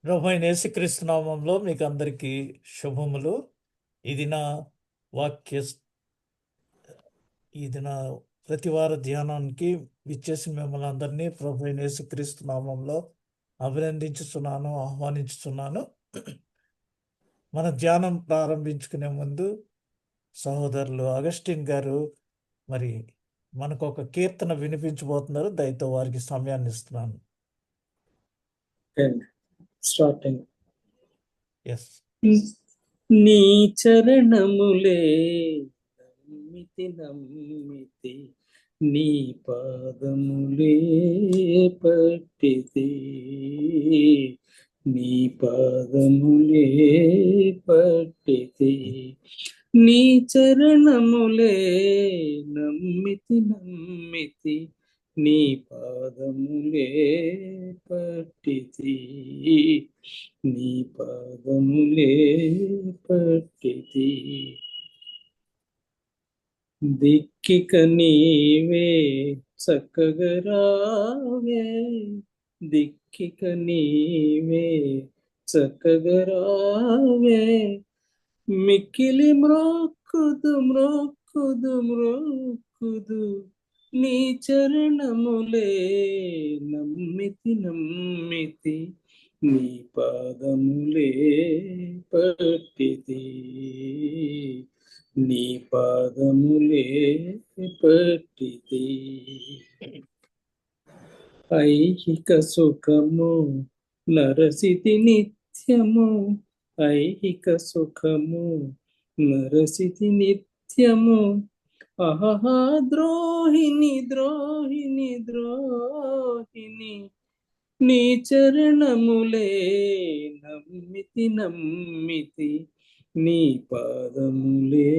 ప్రభువైన యేసుక్రీస్తు నామంలో మీకు అందరికీ శుభములు. ఇది నా వాక్య ఇది నా ప్రతివార ధ్యానానికి విచ్చేసి మిమ్మల్ని అందరినీ ప్రభువైన యేసుక్రీస్తు నామంలో అభినందించుతున్నాను, ఆహ్వానించుతున్నాను. మన ధ్యానం ప్రారంభించుకునే ముందు సహోదరులు అగస్టిన్ గారు మరి మనకు ఒక కీర్తన వినిపించబోతున్నారు. దయతో వారికి సమయాన్ని ఇస్తున్నాను. స్టార్టింగ్. ఎస్. నీ చరణములే నమ్మితి నమ్మితి, నీ పాదములే పట్టితి, నీ పాదములే పట్టితి. నీ చరణములే నమ్మితి నమ్మితి, నీ పాదములే పట్టితి, నీ పాదములే పట్టితి. దిక్కిక నీవే చక్కగా రావే, దిక్కిక నీవే చక్కగా రావే, మిక్కిలి మ్రోక్కుదు మ్రోక్కుదు మ్రోక్కుదు, నీ చరణములే నమ్మితి నమ్మితి, నీ పాదములే పట్టితి, నీ పాదములే పట్టితి. ఐహిక సుఖము నరసితి నిత్యము, ఐహిక సుఖము నరసితి నిత్యము, అహహా ద్రోహిణి ద్రోహిణి ద్రోహిణి, నీ చరణములే నమ్మితి నమ్మితి, నీ పాదములే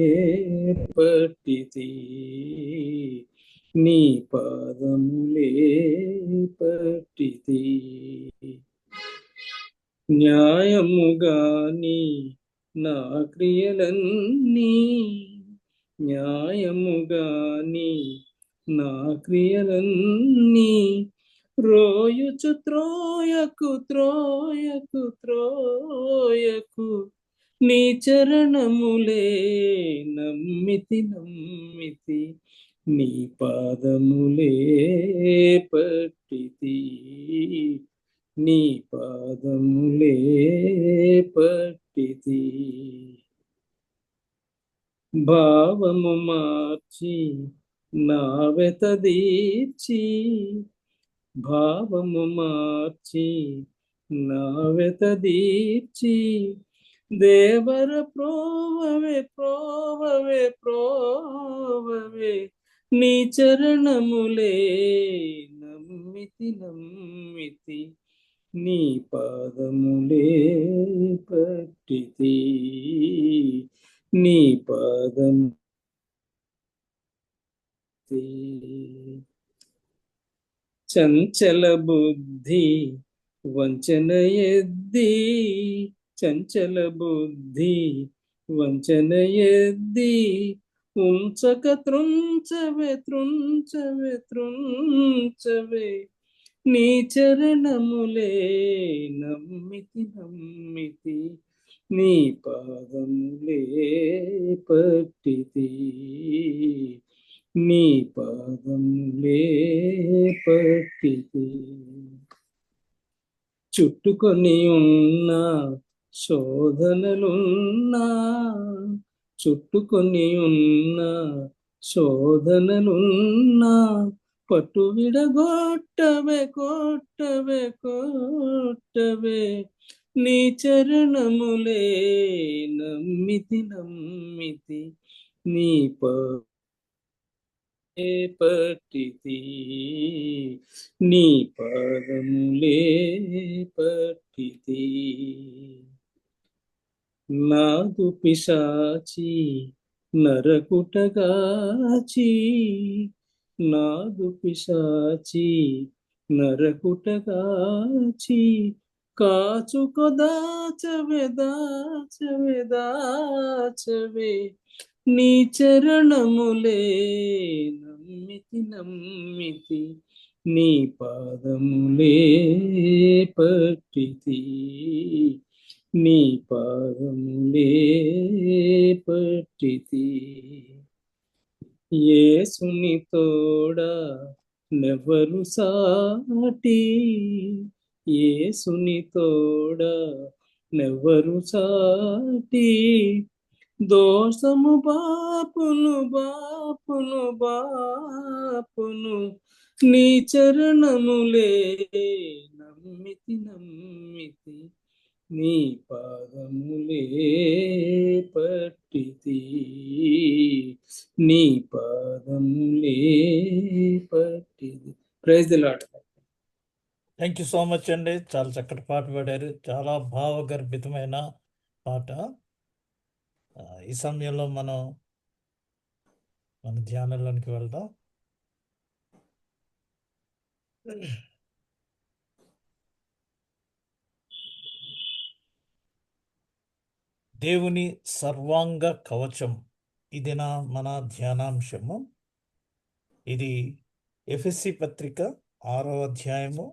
పట్టితి, నీ పాదములే పట్టితి. న్యాయముగాని నా క్రియలన్నీ, న్యాయముగాని నా క్రియలన్నీ, రోయుచు త్రోయకు త్రోయకు త్రోయకు, నీ చరణములే నమ్మితి నమ్మితి, నీ పాదములే పట్టితి, నీ పాదములే పట్టితి. భావము మార్చి నా వెత దీర్చి, భావము మార్చి నా వెత దీర్చి, దేవర ప్రోవవే ప్రోవవే ప్రోవవే, నీ చరణములే నమ్మితి నమ్మితి, నీ పాదములే పట్టితి, నీ పాదం. చంచల బుద్ధి వంచన ఎద్ది, చంచల బుద్ధి వంచన ఎద్ది, ఉంచక త్రుంచవే త్రుంచవే త్రుంచవే, నీ చరణములే నమ్మితి నమ్మితి, నీ పాదములే పట్టితి, నీ పాదములే పట్టితి. చుట్టుకొని ఉన్న శోధనలున్నా, చుట్టుకొని ఉన్న శోధనలున్నా, పట్టు విడగొట్టవే కొట్టవే కొట్టవే, నీ చరణములే నమ్మితి నమ్మితి, నీ పట్టితి, నీ పాదములే పట్టితి. నాదు పిశాచి నరకుటగాచి, నాదు పిశాచి నరకుటగాచి, కాచుకో దాచవే దాచవే దాచవే, నీ చరణములే నమ్మితి నమ్మితి, నీ పాదములే పట్టితి, నీ పాదములే పట్టితి. యేసుని తోడా నెవరు సాటి, యేసుని తోడా నెవరు సాటి. దోషము బాపును నీ చరణములే నమ్మితి, నీ పాదములే పట్టితి, నీ పాదములే పట్టితి. Praise the Lord. Thank you so much అండి. చాలా చక్కటి పాట పాడారు. చాలా భావగర్భితమైన పాట. ఈ సమయంలో మనం మన ధ్యానంలోనికి వెళ్దాం. దేవుని సర్వాంగ కవచం, ఇది మన ధ్యానాంశము. ఇది ఎఫెసీ పత్రిక 6వ అధ్యాయము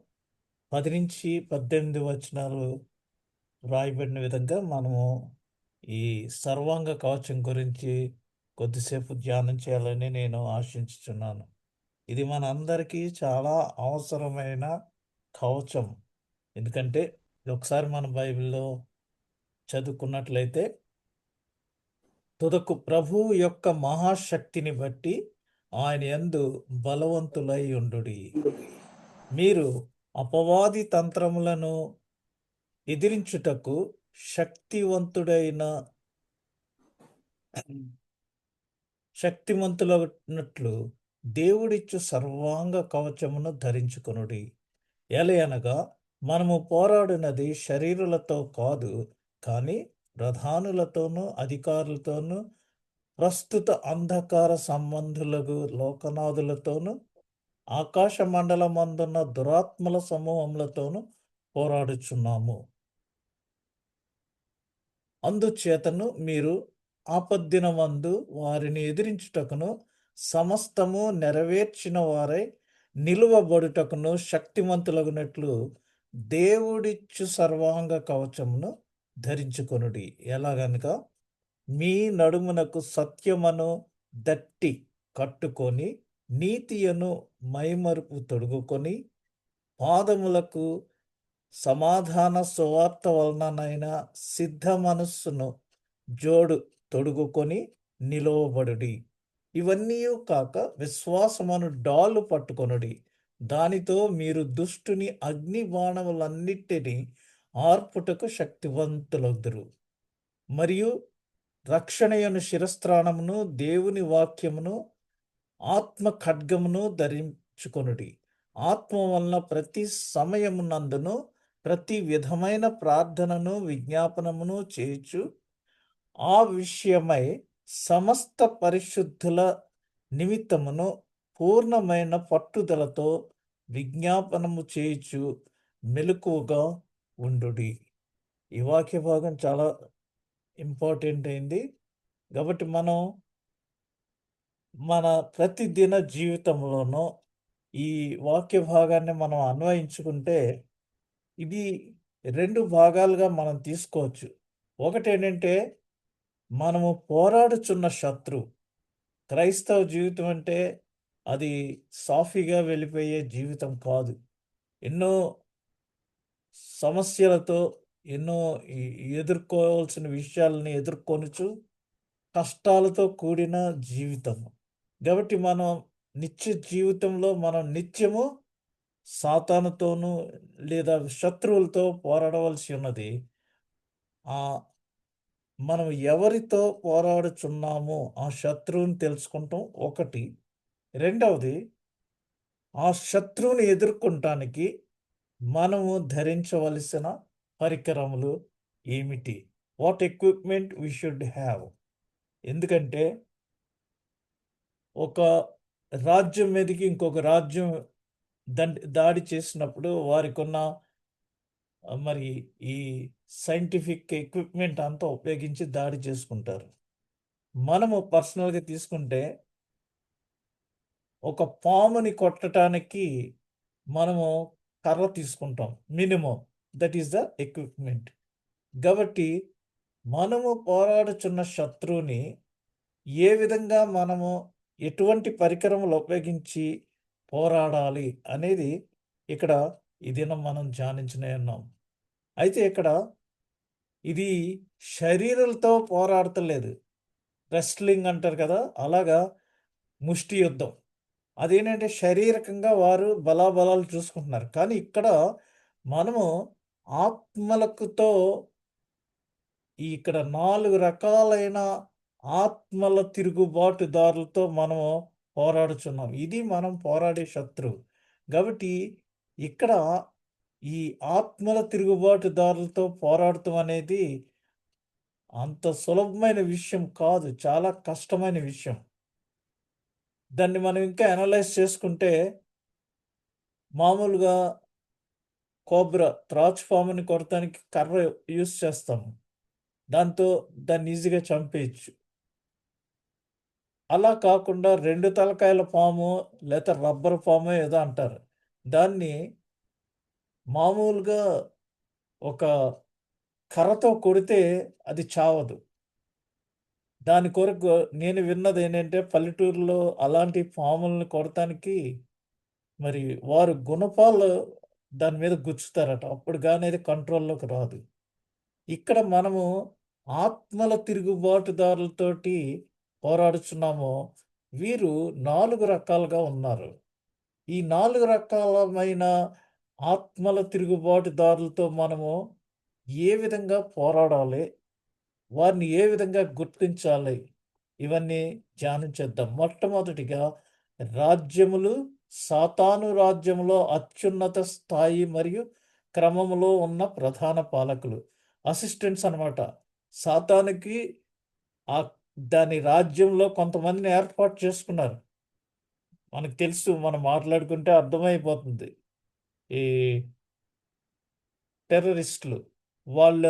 10-18 వచనాలు రాయబడిన విధంగా మనము ఈ సర్వాంగ కవచం గురించి కొద్దిసేపు ధ్యానం చేయాలని నేను ఆశించుచున్నాను. ఇది మనందరికీ చాలా అవసరమైన కవచం. ఎందుకంటే ఒకసారి మన బైబిల్లో చదువుకున్నట్లయితే, తుదకు ప్రభువు యొక్క మహాశక్తిని బట్టి ఆయన యందు బలవంతులై ఉండుడి. మీరు అపవాది తంత్రములను ఎదిరించుటకు శక్తిమంతులన్నట్లు దేవుడిచ్చు సర్వాంగ కవచమును ధరించుకొనుడి. ఎలయనగా మనము పోరాడినది శరీరులతో కాదు, కానీ ప్రధానులతోనూ అధికారులతోనూ ప్రస్తుత అంధకార సంబంధులకు లోకనాథులతోనూ ఆకాశ మండలమందున్న దురాత్మల సమూహములతోనూ పోరాడుచున్నాము. అందుచేతను మీరు ఆపద్దినమందు వారిని ఎదిరించుటకును సమస్తము నెరవేర్చిన వారై నిలువబడుటకును శక్తిమంతులగునట్లు దేవుడిచ్చు సర్వాంగ కవచమును ధరించుకొనుడి. ఎలాగనగా మీ నడుమునకు సత్యమును దట్టి కట్టుకొని, నీతియను మైమరుపు తొడుగుకొని, పాదములకు సమాధాన సువార్త వలననైన సిద్ధ మనస్సును జోడు తొడుగుకొని నిలువబడుడి. ఇవన్నీ కాక విశ్వాసమును డాలు పట్టుకొనుడి. దానితో మీరు దుష్టుని అగ్ని బాణములన్నిటినీ ఆర్పుటకు శక్తివంతులొద్దురు. మరియు రక్షణయను శిరస్త్రాణమును, దేవుని వాక్యమును, ఆత్మ ఖడ్గమును ధరించుకొనుడి. ఆత్మ వలన ప్రతి సమయమునందును ప్రతి విధమైన ప్రార్థనను విజ్ఞాపనమును చేయుచు ఆ విషయమై సమస్త పరిశుద్ధుల నిమిత్తమును పూర్ణమైన పట్టుదలతో విజ్ఞాపనము చేయుచు మెలకువగా ఉండుడి. ఈ వాక్య భాగం చాలా ఇంపార్టెంట్ అయింది. కాబట్టి మనం మన ప్రతిదిన జీవితంలోనూ ఈ వాక్య భాగాన్ని మనం అన్వయించుకుంటే ఇది 2 భాగాలుగా మనం తీసుకోవచ్చు. ఒకటి ఏంటంటే, మనము పోరాడుచున్న శత్రువు. క్రైస్తవ జీవితం అంటే అది సాఫీగా వెళ్ళిపోయే జీవితం కాదు. ఎన్నో సమస్యలతో, ఎన్నో ఎదుర్కోవాల్సిన విషయాలని ఎదుర్కొనుచు కష్టాలతో కూడిన జీవితం. కాబట్టి మనం నిత్య జీవితంలో మనం నిత్యము సాతానుతోనూ లేదా శత్రువులతో పోరాడవలసి ఉన్నది. మనం ఎవరితో పోరాడుచున్నామో ఆ శత్రువుని తెలుసుకుంటాం ఒకటి. రెండవది, ఆ శత్రువుని ఎదుర్కొనటానికి మనము ధరించవలసిన పరికరములు ఏమిటి? What equipment we should have. ఎందుకంటే ఒక రాజ్యం మీదకి ఇంకొక రాజ్యం దాడి చేసినప్పుడు వారికి ఉన్న మరి ఈ సైంటిఫిక్ ఎక్విప్మెంట్ అంతా ఉపయోగించి దాడి చేసుకుంటారు. మనము పర్సనల్గా తీసుకుంటే ఒక పాముని కొట్టడానికి మనము కర్ర తీసుకుంటాం minimum. That is the equipment. కాబట్టి మనము పోరాడుచున్న శత్రువుని ఏ విధంగా మనము ఎటువంటి పరికరములు ఉపయోగించి పోరాడాలి అనేది ఇక్కడ ఈ దినం మనం ధ్యానించనే ఉన్నాం. అయితే ఇక్కడ ఇది శరీరాలతో పోరాడతలేదు. రెస్లింగ్ అంటారు కదా! అలాగా ముష్టి యుద్ధం. అదేంటంటే శారీరకంగా వారు బలాబలాలు చూసుకుంటున్నారు. కానీ ఇక్కడ మనము ఆత్మలకుతో ఇక్కడ 4 రకాలైన ఆత్మల తిరుగుబాటుదారులతో మనము పోరాడుచున్నాం. ఇది మనం పోరాడే శత్రువు. కాబట్టి ఇక్కడ ఈ ఆత్మల తిరుగుబాటుదారులతో పోరాడటం అనేది అంత సులభమైన విషయం కాదు. చాలా కష్టమైన విషయం. దాన్ని మనం ఇంకా అనలైజ్ చేసుకుంటే మామూలుగా కోబ్రా త్రాచుపాముని కొడతానికి కర్ర యూజ్ చేస్తాము. దాంతో దాన్ని ఈజీగా చంపేయొచ్చు. అలా కాకుండా 2 తలకాయల పాము లేతే రబ్బరు పామో ఏదో అంటారు. దాన్ని మామూలుగా ఒక కర్రతో కొడితే అది చావదు. దాని కొరకు నేను విన్నదేంటంటే పల్లెటూరులో అలాంటి పాముల్ని కొడతానికి మరి వారు గుణపాలు దాని మీద గుచ్చుతారట. అప్పుడు గాని అది కంట్రోల్‌లోకి రాదు. ఇక్కడ మనము ఆత్మల తిరుగుబాటుదారులతోటి పోరాడుచున్నాము. వీరు 4 రకాలుగా ఉన్నారు. ఈ 4 రకాలమైన ఆత్మల తిరుగుబాటుదారులతో మనము ఏ విధంగా పోరాడాలి? వారిని ఏ విధంగా గుర్తించాలి? ఇవన్నీ ధ్యానించేద్దాం. మొట్టమొదటిగా రాజ్యములు, సాతాను రాజ్యములో అత్యున్నత స్థాయి మరియు క్రమములో ఉన్న ప్రధాన పాలకులు. అసిస్టెంట్స్ అన్నమాట. సాతానుకి దాని రాజ్యంలో కొంతమందిని ఏర్పాటు చేసుకున్నారు. మనకు తెలుసు. మనం మాట్లాడుకుంటే అర్థమైపోతుంది. ఈ టెర్రరిస్టులు. వాళ్ళ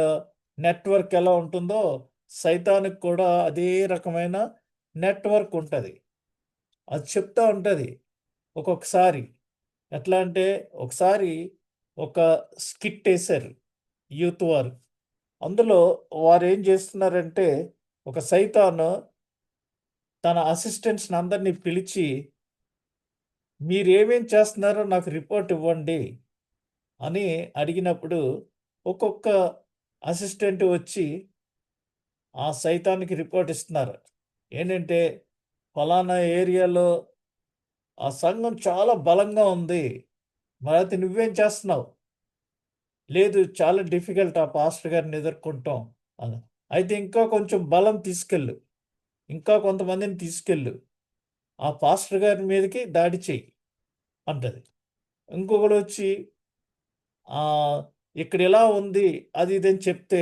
నెట్వర్క్ ఎలా ఉంటుందో సైతానుకి కూడా అదే రకమైన నెట్వర్క్ ఉంటది. అది చెప్తా ఉంటది. ఒక్కొక్కసారి ఎట్లా అంటే ఒకసారి ఒక స్కిట్ ఏశారు యూత్ వారు. అందులో వారేం చేస్తున్నారంటే ఒక సైతాను తన అసిస్టెంట్స్‌ని అందరిని పిలిచి మీరేమేం చేస్తున్నారో నాకు రిపోర్ట్ ఇవ్వండి అని అడిగినప్పుడు ఒక్కొక్క అసిస్టెంట్ వచ్చి ఆ సైతానికి రిపోర్ట్ ఇస్తున్నారు. ఏంటంటే ఫలానా ఏరియాలో ఆ సంఘం చాలా బలంగా ఉంది. మరైతే నువ్వేం చేస్తున్నావు? లేదు చాలా డిఫికల్ట్ ఆ పాస్టర్ గారిని ఎదుర్కొంటాం అని. అయితే ఇంకా కొంచెం బలం తీసుకెళ్ళు. ఇంకా కొంతమందిని తీసుకెళ్ళు. ఆ పాస్టర్ గారి మీదకి దాడి చెయ్యి అంటది. ఇంకొకడొచ్చి ఇక్కడ ఇలా ఉంది అది ఇది అని చెప్తే,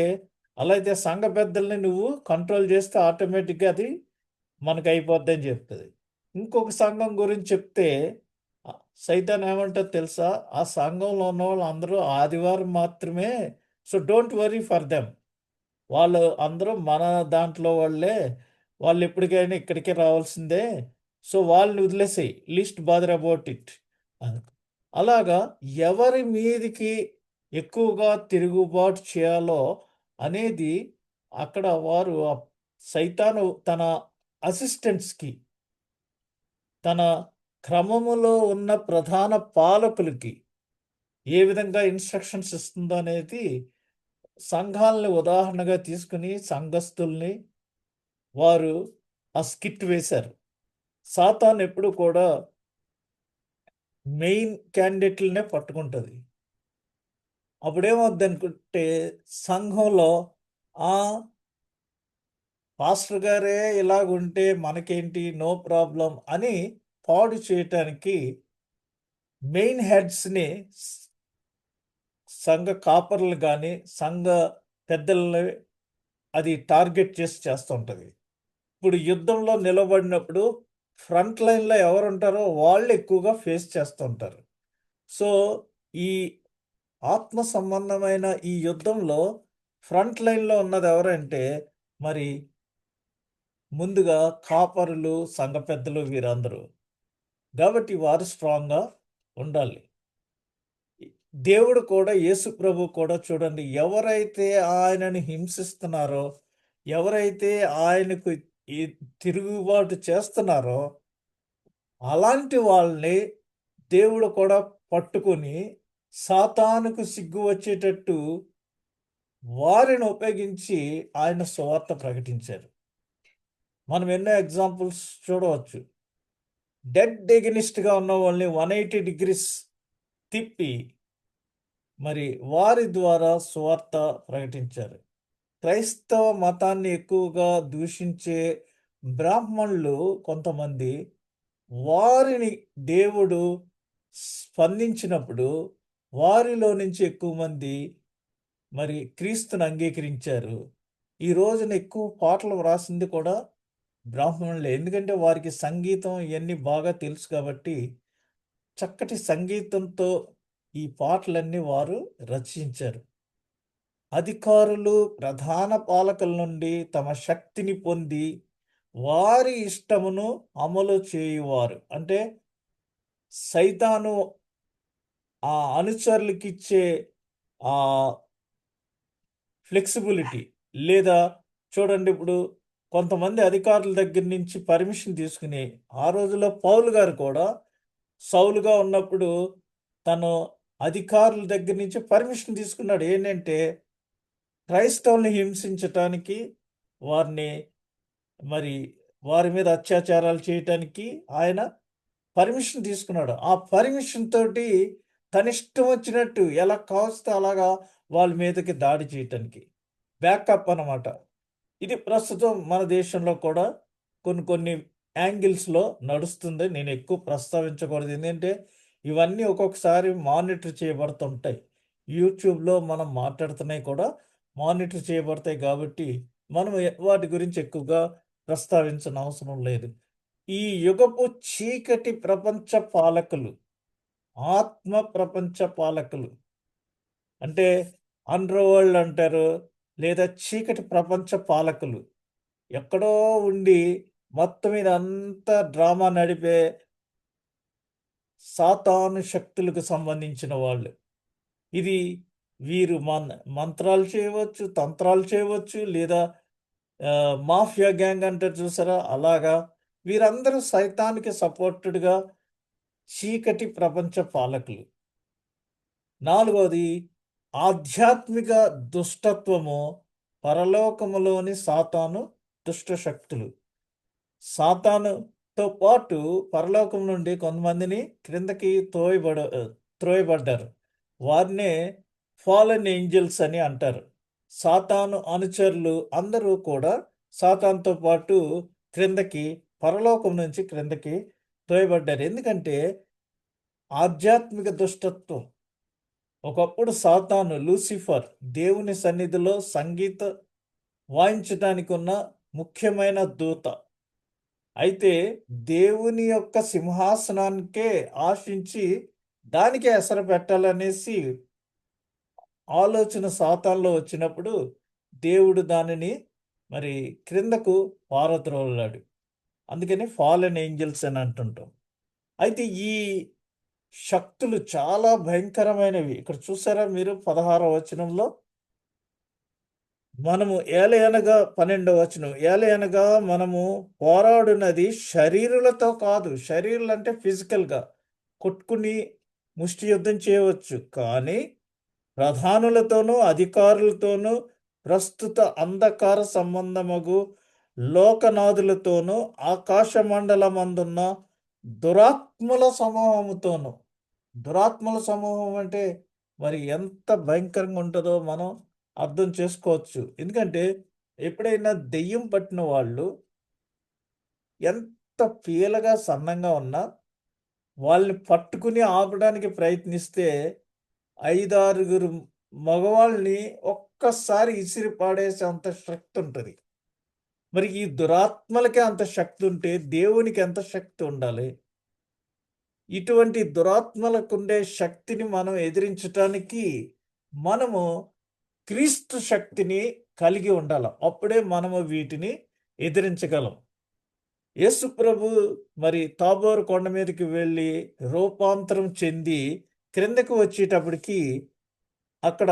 అలా అయితే సంఘ పెద్దల్ని నువ్వు కంట్రోల్ చేస్తే ఆటోమేటిక్‌గా అది మనకయిపోద్దని చెప్తది. ఇంకొక సంఘం గురించి చెప్తే సైతాన్ ఏమంటదో తెలుసా? ఆ సంఘంలో ఉన్నవాళ్ళందరూ ఆదివారం మాత్రమే so don't worry for them. వాళ్ళు అందరూ మన దాంట్లో వాళ్ళే. వాళ్ళెప్పటికైనా ఇక్కడికే రావాల్సిందే. సో వాళ్ళని వదిలేసేయి. లీస్ట్ బాదర్ అబౌట్ ఇట్ అని. అలాగా ఎవరి మీదికి ఎక్కువగా తిరుగుబాటు చేయాలో అనేది అక్కడ వారు సైతాను తన అసిస్టెంట్స్‌కి, తన క్రమములో ఉన్న ప్రధాన పాలకులకి ఏ విధంగా ఇన్‌స్ట్రక్షన్స్ ఇస్తుందో అనేది సంఘాలని ఉదాహరణగా తీసుకొని సంఘస్థుల్ని వారు ఆ స్కిట్ వేశారు. సాతాను ఎప్పుడు కూడా మెయిన్ క్యాండిడేట్‌లనే పట్టుకుంటది. అప్పుడేమవుద్దనుకుంటే సంఘంలో ఆ! పాస్టర్ గారే ఇలాగుంటే మనకేంటి నో ప్రాబ్లమ్ అని పాడు చేయటానికి మెయిన్ హెడ్స్‌ని సంఘ కాపరులు గాని, సంఘ పెద్దల్ని అది టార్గెట్ చేసి చేస్తుంటది. ఇప్పుడు యుద్ధంలో నిలబడినప్పుడు ఫ్రంట్ లైన్‌లో ఎవరుంటారో వాళ్ళు ఎక్కువగా ఫేస్ చేస్తుంటారు. సో, ఈ ఆత్మ సంబంధమైన ఈ యుద్ధంలో ఫ్రంట్ లైన్‌లో ఉన్నది ఎవరంటే మరి ముందుగా కాపరులు, సంఘ పెద్దలు వీరందరూ. కాబట్టి వారు స్ట్రాంగ్‌గా ఉండాలి. దేవుడు కూడా, యేసు ప్రభు కూడా చూడండి, ఎవరైతే ఆయనని హింసిస్తున్నారో, ఎవరైతే ఆయనకు ఈ తిరుగుబాటు చేస్తున్నారో అలాంటి వాళ్ళని దేవుడు కూడా పట్టుకొని సాతానుకు సిగ్గు వచ్చేటట్టు వారిని ఉపయోగించి ఆయన సువార్త ప్రకటించారు. మనం ఎన్నో ఎగ్జాంపుల్స్ చూడవచ్చు. డెడ్ ఎగనిస్ట్గా ఉన్న వాళ్ళని 180 డిగ్రీస్ తిప్పి మరి వారి ద్వారా సువార్త ప్రకటించారు. క్రైస్తవ మతాన్ని ఎక్కువగా దూషించే బ్రాహ్మణులు కొంతమంది, వారిని దేవుడు స్పందించినప్పుడు వారిలో నుంచి ఎక్కువ మంది మరి క్రీస్తుని అంగీకరించారు. ఈ రోజున ఎక్కువ పాటలు వ్రాసింది కూడా బ్రాహ్మణులే. ఎందుకంటే వారికి సంగీతం ఇవన్నీ బాగా తెలుసు కాబట్టి చక్కటి సంగీతంతో ఈ పాటలన్నీ వారు రచించారు. అధికారులు ప్రధాన పాలకుల నుండి తమ శక్తిని పొంది వారి ఇష్టమును అమలు చేయువారు. అంటే సైతాను ఆ అనుచరులకిచ్చే ఆ ఫ్లెక్సిబిలిటీ, లేదా చూడండి ఇప్పుడు కొంతమంది అధికారుల దగ్గర నుంచి పర్మిషన్ తీసుకుని, ఆ రోజుల్లో పౌలు గారు కూడా సౌలుగా ఉన్నప్పుడు తను అధికారుల దగ్గర నుంచి పర్మిషన్ తీసుకున్నాడు. ఏంటంటే క్రైస్తవుల్ని హింసించటానికి, వారిని మరి వారి మీద అత్యాచారాలు చేయటానికి ఆయన పర్మిషన్ తీసుకున్నాడు. ఆ పర్మిషన్ తోటి తనిష్టం వచ్చినట్టు ఎలా కావస్తే అలాగా వాళ్ళ మీదకి దాడి చేయటానికి బ్యాకప్ అన్నమాట. ఇది ప్రస్తుతం మన దేశంలో కూడా కొన్ని కొన్ని యాంగిల్స్‌లో నడుస్తుంది. నేను ఎక్కువ ప్రస్తావించకూడదు. ఎందుకంటే ఇవన్నీ ఒక్కొక్కసారి మానిటర్ చేయబడుతుంటాయి. యూట్యూబ్‌లో మనం మాట్లాడుతున్నయి కూడా మానిటర్ చేయబడతాయి కాబట్టి మనం వాటి గురించి ఎక్కువగా ప్రస్తావించనవసరం లేదు. ఈ యుగపు చీకటి ప్రపంచ పాలకులు, ఆత్మ ప్రపంచ పాలకులు అంటే అండర్‌వరల్డ్ అంటారు, లేదా చీకటి ప్రపంచ పాలకులు ఎక్కడో ఉండి మొత్తం ఇదంతా డ్రామా నడిపే సాతాను శక్తులకు సంబంధించిన వాళ్ళు. ఇది వీరు మంత్రాలు చేయవచ్చు, తంత్రాలు చేయవచ్చు, లేదా మాఫియా గ్యాంగ్ అంటారు చూసారా? అలాగా వీరందరూ సైతానికి సపోర్టెడ్‌గా చీకటి ప్రపంచ పాలకులు. నాలుగవది ఆధ్యాత్మిక దుష్టత్వము, పరలోకములోని సాతాను దుష్ట శక్తులు. సాతానుతో పాటు పరలోకం నుండి కొంతమందిని క్రిందకి త్రోయబడ్డారు. వారినే ఫాలెన్ ఏంజెల్స్ అని అంటారు. సాతాను అనుచరులు అందరూ కూడా సాతానుతో పాటు క్రిందకి, పరలోకం నుంచి క్రిందకి త్రోయబడ్డారు. ఎందుకంటే ఆధ్యాత్మిక దుష్టత్వం. ఒకప్పుడు సాతాను లూసిఫర్ దేవుని సన్నిధిలో సంగీత వాయించటానికి ఉన్న ముఖ్యమైన దూత. అయితే దేవుని యొక్క సింహాసనానికే ఆశించి దానికే ఎసరు పెట్టాలనేసి ఆలోచన సాతానులో వచ్చినప్పుడు దేవుడు దానిని మరి క్రిందకు పారద్రోలాడు. అందుకని ఫాలెన్ ఏంజెల్స్ అని అంటుంటాం. అయితే ఈ శక్తులు చాలా భయంకరమైనవి. ఇక్కడ చూసారా మీరు 16వ వచనంలో మనము ఏలయనగా 12వ వచనం, ఏలయనగా మనము పోరాడునది శరీరులతో కాదు. శరీరులంటే ఫిజికల్‌గా కొట్టుకుని ముష్టి యుద్ధం చేయవచ్చు. కానీ ప్రధానులతోనూ, అధికారులతోనూ, ప్రస్తుత అంధకార సంబంధమగు లోకనాథులతోనూ, ఆకాశ మండలమందున్న దురాత్ముల సమూహముతోనూ. దురాత్మల సమూహం అంటే మరి ఎంత భయంకరంగా ఉంటదో మనం అర్థం చేసుకోవచ్చు. ఎందుకంటే ఎప్పుడైనా దెయ్యం పట్టిన వాళ్ళు ఎంత పీలగా, సన్నంగా ఉన్నా వాళ్ళని పట్టుకుని ఆపడానికి ప్రయత్నిస్తే 5, 6 మగవాళ్ళని ఒక్కసారి ఇసిరి పాడేసేంత శక్తి ఉంటది. మరి ఈ దురాత్మలకే అంత శక్తి ఉంటే దేవునికి ఎంత శక్తి ఉండాలి? ఇటువంటి దురాత్మలకుండే శక్తిని మనం ఎదిరించటానికి మనము క్రీస్తు శక్తిని కలిగి ఉండాల. అప్పుడే మనము వీటిని ఎదిరించగలం. యేసు ప్రభు మరి తాబోరు కొండ మీదకి వెళ్ళి రూపాంతరం చెంది క్రిందకు వచ్చేటప్పటికి అక్కడ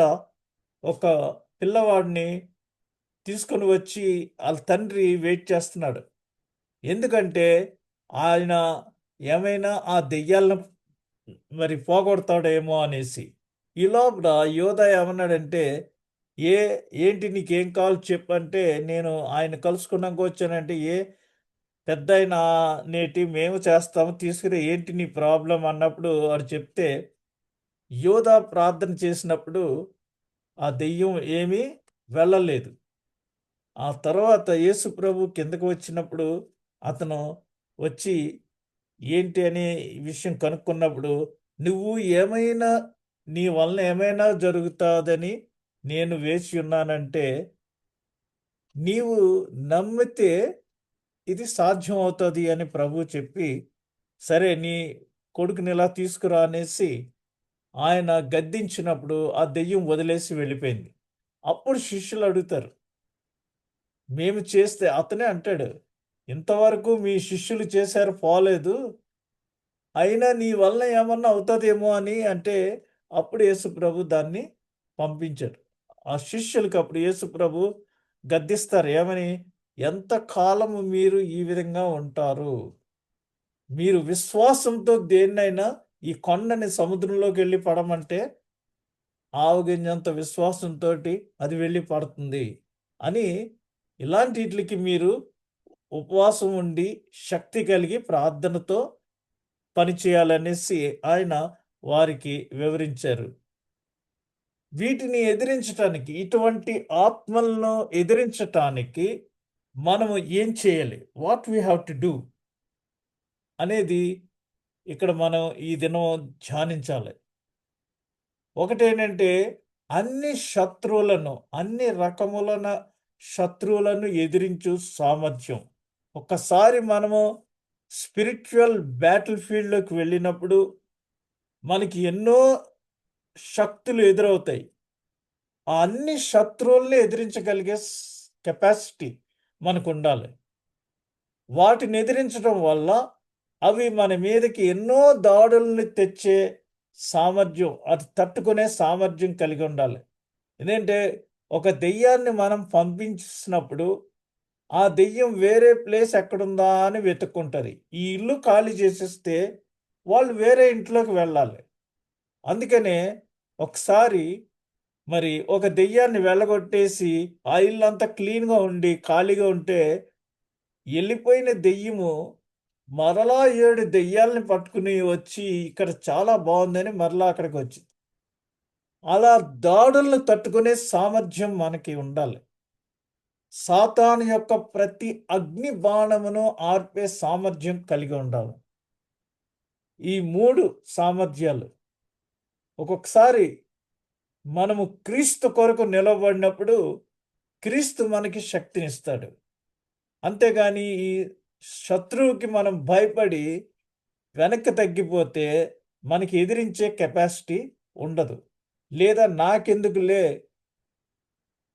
ఒక పిల్లవాడిని తీసుకొని వచ్చి వాళ్ళ తండ్రి వెయిట్ చేస్తున్నాడు. ఎందుకంటే ఆయన ఏమైనా ఆ దెయ్యాలను మరి పోగొడతాడేమో అనేసి. ఈ లోపల యోధా ఏమన్నాడంటే, ఏ ఏంటి నీకేం కావాలి చెప్పంటే, నేను ఆయన కలుసుకున్నాక వచ్చానంటే, పెద్దాయన నేటి మేము చేస్తాము తీసుకుని ఏంటి నీ ప్రాబ్లం అన్నప్పుడు వాడు చెప్తే, యోధా ప్రార్థన చేసినప్పుడు ఆ దెయ్యం ఏమీ వెళ్ళలేదు. ఆ తర్వాత యేసు ప్రభు కిందకు వచ్చినప్పుడు అతను వచ్చి ఏంటి అనే విషయం కనుక్కున్నప్పుడు, నువ్వు ఏమైనా నీ వలన ఏమైనా జరుగుతాదని నేను వేచి ఉన్నానంటే, నీవు నమ్మితే ఇది సాధ్యం అవుతుంది అని ప్రభు చెప్పి, సరే నీ కొడుకుని ఇలా తీసుకురా అనేసి ఆయన గద్దించినప్పుడు ఆ దెయ్యం వదిలేసి వెళ్ళిపోయింది. అప్పుడు శిష్యులు అడుగుతారు, మేము చేస్తే అతనే అంటాడు, ఇంతవరకు మీ శిష్యులు చేశారు పోలేదు, అయినా నీ వలన ఏమన్నా అవుతుందేమో అని అంటే అప్పుడు యేసుప్రభు దాన్ని పంపించాడు. ఆ శిష్యులకి అప్పుడు యేసుప్రభు గద్దిస్తారు ఏమని, ఎంత కాలము మీరు ఈ విధంగా ఉంటారు, మీరు విశ్వాసంతో దేన్నైనా ఈ కొండని సముద్రంలోకి వెళ్ళి పడమంటే ఆవగింజంత విశ్వాసంతో అది వెళ్ళి పడుతుంది అని, ఇలాంటి వీటికి మీరు ఉపవాసం ఉండి శక్తి కలిగి ప్రార్థనతో పనిచేయాలనేసి ఆయన వారికి వివరించారు. వీటిని ఎదిరించటానికి, ఇటువంటి ఆత్మలను ఎదిరించటానికి మనము ఏం చేయాలి, what we have to do అనేది ఇక్కడ మనం ఈ దినం ధ్యానించాలి. ఒకటేంటంటే అన్ని శత్రువులను, అన్ని రకములైన శత్రువులను ఎదిరించు సామర్థ్యం. ఒక్కసారి మనము స్పిరిచువల్ బ్యాటిల్ ఫీల్డ్లోకి వెళ్ళినప్పుడు మనకి ఎన్నో శక్తులు ఎదురవుతాయి. ఆ అన్ని శత్రువుల్ని ఎదిరించగలిగే కెపాసిటీ మనకు ఉండాలి. వాటిని ఎదిరించడం వల్ల అవి మన మీదకి ఎన్నో దాడుల్ని తెచ్చే సామర్థ్యం, అది తట్టుకునే సామర్థ్యం కలిగి ఉండాలి. ఎందుకంటే ఒక దెయ్యాన్ని మనం పంపించినప్పుడు ఆ దెయ్యం వేరే ప్లేస్ ఎక్కడుందా అని వెతుక్కుంటుంది. ఈ ఇల్లు ఖాళీ చేసేస్తే వాళ్ళు వేరే ఇంట్లోకి వెళ్ళాలి. అందుకనే ఒకసారి మరి ఒక దెయ్యాన్ని వెళ్ళగొట్టేసి ఆ ఇల్లు అంతా క్లీన్గా ఉండి ఖాళీగా ఉంటే వెళ్ళిపోయిన దెయ్యము మరలా 7 దెయ్యాలని పట్టుకుని వచ్చి ఇక్కడ చాలా బాగుందని మరలా అక్కడికి వచ్చింది. అలా దాడులను తట్టుకునే సామర్థ్యం మనకి ఉండాలి. సాతాను యొక్క ప్రతి అగ్ని బాణమును ఆర్పే సామర్థ్యం కలిగి ఉండాలి. ఈ 3 సామర్థ్యాలు ఒక్కొక్కసారి మనము క్రీస్తు కొరకు నిలబడినప్పుడు క్రీస్తు మనకి శక్తినిస్తాడు. అంతేగాని ఈ శత్రువుకి మనం భయపడి వెనక్కి తగ్గిపోతే మనకి ఎదిరించే కెపాసిటీ ఉండదు. లేదా నాకెందుకులే,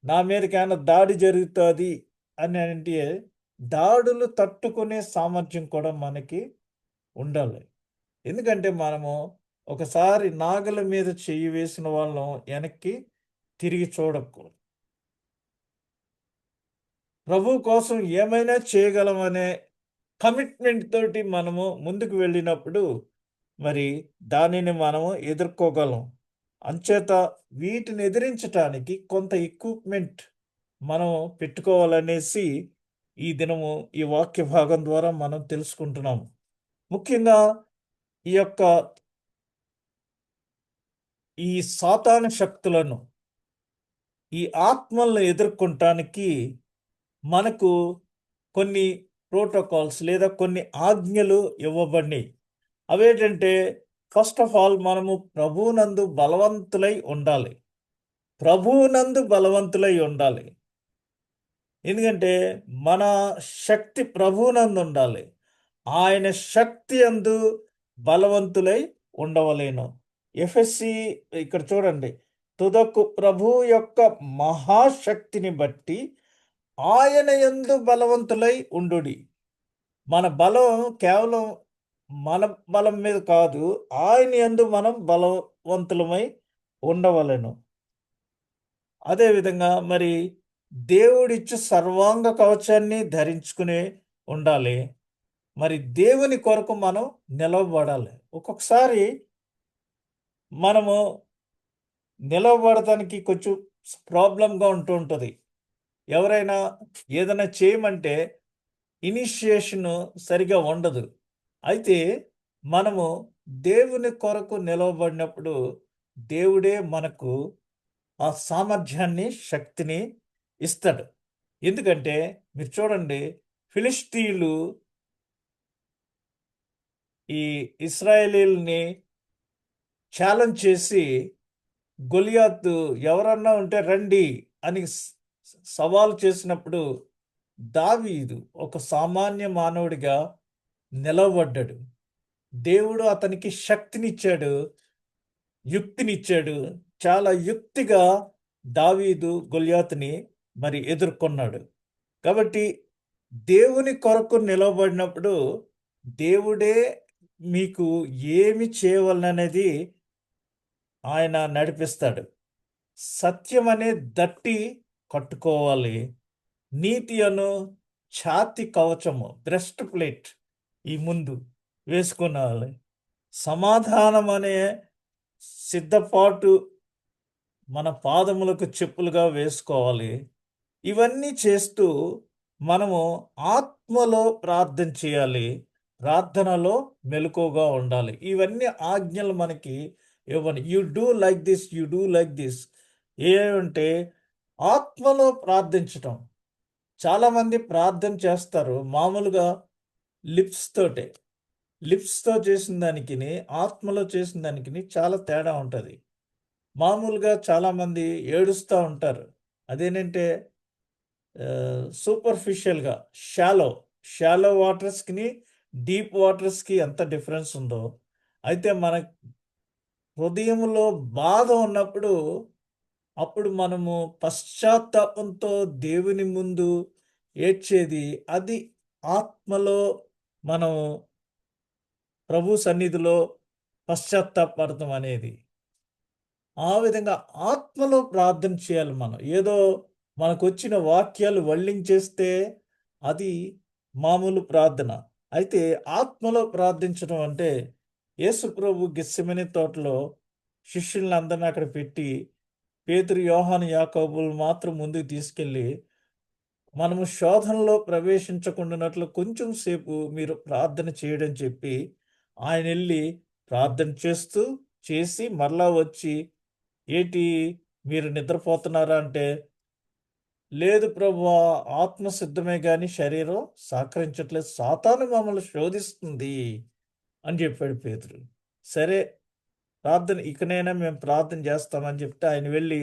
నా మీదకైనా దాడి జరుగుతుంది అని అంటే దాడులు తట్టుకునే సామర్థ్యం కూడా మనకి ఉండాలి. ఎందుకంటే మనము ఒకసారి నాగల మీద చెయ్యి వేసిన వాళ్ళం వెనక్కి తిరిగి చూడకూడదు. ప్రభు కోసం ఏమైనా చేయగలమనే కమిట్మెంట్ తోటి మనము ముందుకు వెళ్ళినప్పుడు మరి దానిని మనము ఎదుర్కోగలం. అంచేత వీటిని ఎదిరించటానికి కొంత ఎక్విప్మెంట్ మనం పెట్టుకోవాలనేసి ఈ దినము ఈ వాక్య భాగం ద్వారా మనం తెలుసుకుంటున్నాము. ముఖ్యంగా ఈ యొక్క ఈ సాతాను శక్తులను, ఈ ఆత్మలను ఎదుర్కొనటానికి మనకు కొన్ని ప్రోటోకాల్స్ లేదా కొన్ని ఆజ్ఞలు ఇవ్వబడినాయి. అవేంటంటే ఫస్ట్ ఆఫ్ ఆల్ మనము ప్రభువునందు బలవంతులై ఉండాలి. ప్రభువునందు బలవంతులై ఉండాలి. ఎందుకంటే మన శక్తి ప్రభువునందు ఉండాలి. ఆయన శక్తి అందు బలవంతులై ఉండవలేను. ఎఫెసీ ఇక్కడ చూడండి, తుదకు ప్రభు యొక్క మహాశక్తిని బట్టి ఆయన యందు బలవంతులై ఉండుడి. మన బలం కేవలం మన బలం మీద కాదు, ఆయన యందు మనం బలవంతులమై ఉండవలెను. అదేవిధంగా మరి దేవుడిచ్చు సర్వాంగ కవచాన్ని ధరించుకుని ఉండాలి. మరి దేవుని కొరకు మనం నిలవబడాలి. ఒక్కొక్కసారి మనము నిలవబడటానికి కొంచెం ప్రాబ్లంగా ఉంటూ ఉంటుంది. ఎవరైనా ఏదైనా చేయమంటే ఇనిషియేషన్ సరిగా ఉండదు. అయితే మనము దేవుని కొరకు నిలవబడినప్పుడు దేవుడే మనకు ఆ సామర్థ్యాన్ని, శక్తిని ఇస్తాడు. ఎందుకంటే మీరు చూడండి, ఫిలిష్తీయులు ఈ ఇశ్రాయేలీయుల్ని ఛాలెంజ్ చేసి గొలియాతు ఎవరన్నా ఉంటే రండి అని సవాలు చేసినప్పుడు దావీదు ఒక సామాన్య మానవుడిగా నిలవబడ్డాడు. దేవుడు అతనికి శక్తినిచ్చాడు, యుక్తినిచ్చాడు. చాలా యుక్తిగా దావీదు గొలియాతుని మరి ఎదుర్కొన్నాడు. కాబట్టి దేవుని కొరకు నిలవబడినప్పుడు దేవుడే మీకు ఏమి చేయవలననేది ఆయన నడిపిస్తాడు. సత్యం అనే దట్టి కట్టుకోవాలి. నీతి అను ఛాతి కవచము, బ్రెస్ట్ ప్లేట్ ఈ ముందు వేసుకునాలి. సమాధానం అనే సిద్ధపాటు మన పాదములకు చెప్పులుగా వేసుకోవాలి. ఇవన్నీ చేస్తూ మనము ఆత్మలో ప్రార్థన చేయాలి. ప్రార్థనలో మెలకువగా ఉండాలి. ఇవన్నీ ఆజ్ఞలు మనకి ఇవ్వని. You do like this, you do like this. ఏమంటే ఆత్మలో ప్రార్థించటం. చాలామంది ప్రార్థన చేస్తారు మామూలుగా లిప్స్ తోటే. లిప్స్తో చేసిన దానికి ఆత్మలో చేసిన దానికి చాలా తేడా ఉంటుంది. మామూలుగా చాలామంది ఏడుస్తూ ఉంటారు. అదేంటంటే సూపర్ఫిషియల్గా షాలో వాటర్స్కి డీప్ వాటర్స్కి ఎంత డిఫరెన్స్ ఉందో, అయితే మన హృదయంలో బాధ ఉన్నప్పుడు అప్పుడు మనము పశ్చాత్తాపంతో దేవుని ముందు ఏడ్చేది, అది ఆత్మలో మనం ప్రభు సన్నిధిలో పశ్చాత్తాపడటం అనేది. ఆ విధంగా ఆత్మలో ప్రార్థన చేయాలి మనం. ఏదో మనకొచ్చిన వాక్యాలు వల్లించేస్తే అది మామూలు ప్రార్థన. అయితే ఆత్మలో ప్రార్థించడం అంటే యేసు ప్రభు గెత్సెమనే తోటలో శిష్యులందరిని అక్కడ పెట్టి పేతురు, యోహాను, యాకోబులు మాత్రం ముందుకు తీసుకెళ్ళి మనము శోధనలో ప్రవేశించకుండానట్లు కొంచెం సేపు మీరు ప్రార్థన చేయడం చెప్పి ఆయన వెళ్ళి ప్రార్థన చేసి మరలా వచ్చి, ఏంటి మీరు నిద్రపోతున్నారా అంటే, లేదు ప్రభువా, ఆత్మ సిద్ధమే కానీ శరీరం సహకరించట్లేదు, సాతాను మమ్మల్ని శోధిస్తుంది అని చెప్పాడు పేతురు. సరే, ప్రార్థన ఇకనైనా మేము ప్రార్థన చేస్తామని చెప్తే ఆయన వెళ్ళి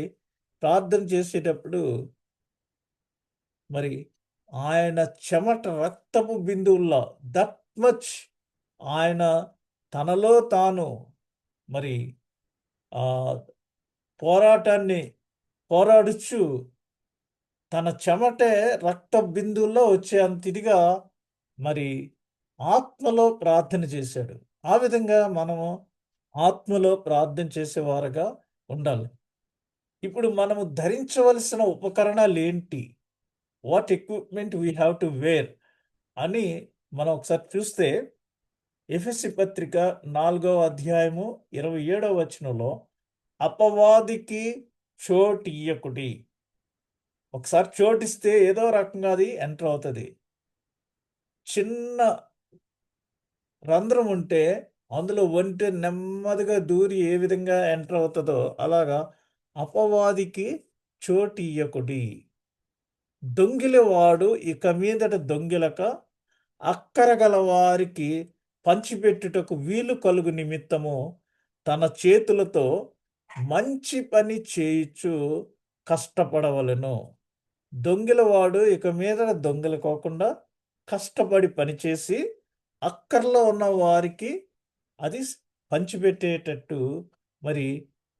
ప్రార్థన చేసేటప్పుడు మరి ఆయన చెమట రక్తపు బిందువుల్లో దట్ మచ్ ఆయన తనలో తాను మరి ఆ పోరాటాన్ని పోరాడుచు తన చెమటే రక్త బిందువుల్లో వచ్చే అంతిదిగా మరి ఆత్మలో ప్రార్థన చేశాడు. ఆ విధంగా మనము ఆత్మలో ప్రార్థన చేసేవారుగా ఉండాలి. ఇప్పుడు మనము ధరించవలసిన ఉపకరణాలు ఏంటి, what equipment we have to wear అని మనం ఒకసారి చూస్తే ఎఫెసీ పత్రిక 4వ అధ్యాయము 27వ వచనంలో అపవాదికి చోటియ్యకుడి. ఒకసారి చోటిస్తే ఏదో రకంగా అది ఎంటర్ అవుతుంది. చిన్న రంధ్రం ఉంటే అందులో ఒంటె నెమ్మదిగా దూరి ఏ విధంగా ఎంటర్ అవుతుందో అలాగా అపవాదికి చోటియ్యకుడి. దొంగిలవాడు ఇక మీదట దొంగిలక అక్కరగల వారికి పంచిపెట్టుటకు వీలు కలుగు నిమిత్తము తన చేతులతో మంచి పని చేయుచు కష్టపడవలెను. దొంగిలవాడు ఇక మీదట దొంగిలకోకుండా కష్టపడి పనిచేసి అక్కర్లో ఉన్న వారికి అది పంచిపెట్టేటట్టు మరి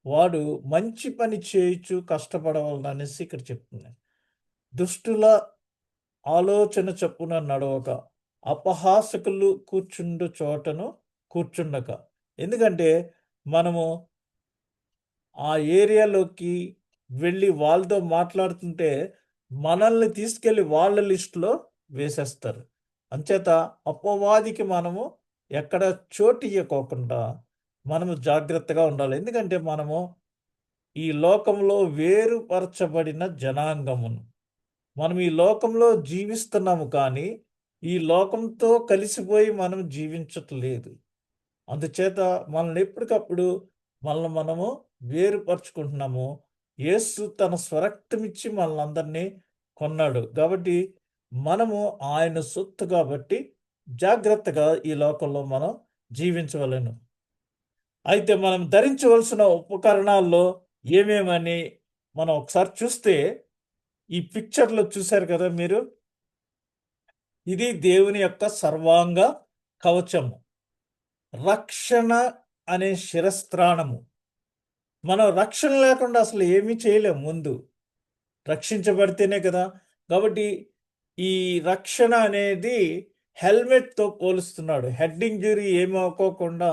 వాడు మంచి పని చేయుచు కష్టపడవలన అనేసి ఇక్కడ చెప్తున్నాను. దుష్టుల ఆలోచన చొప్పున నడవక అపహాసకులు కూర్చుండు చోటను కూర్చుండక. ఎందుకంటే మనము ఆ ఏరియాలోకి వెళ్ళి వాళ్ళతో మాట్లాడుతుంటే మనల్ని తీసుకెళ్ళి వాళ్ళ లిస్టులో వేసేస్తారు. అంచేత అపవాదికి మనము ఎక్కడ చోటు ఇయ్యకోకుండా మనము జాగ్రత్తగా ఉండాలి. ఎందుకంటే మనము ఈ లోకంలో వేరుపరచబడిన జనాంగమును. మనం ఈ లోకంలో జీవిస్తున్నాము కానీ ఈ లోకంతో కలిసిపోయి మనం జీవించట్లేదు. అందుచేత మనల్ని ఎప్పటికప్పుడు మనము వేరుపరుచుకుంటున్నాము. యేసు తన స్వరక్తమిచ్చి మనల్నందరినీ కొన్నాడు. కాబట్టి మనము ఆయన సొత్తు కాబట్టి జాగ్రత్తగా ఈ లోకంలో మనం జీవించవలెను. అయితే మనం ధరించవలసిన ఉపకరణాల్లో ఏమేమని మనం ఒకసారి చూస్తే ఈ పిక్చర్‌లో చూసారు కదా మీరు. ఇది దేవుని యొక్క సర్వాంగ కవచము. రక్షణ అనే శిరస్త్రాణము. మనం రక్షణ లేకుండా అసలు ఏమీ చేయలేం ముందు. రక్షించబడితేనే కదా! కాబట్టి ఈ రక్షణ అనేది హెల్మెట్‌తో పోలుస్తున్నాడు. హెడ్ ఇంజ్యూరీ ఏమి అవ్వకోకుండా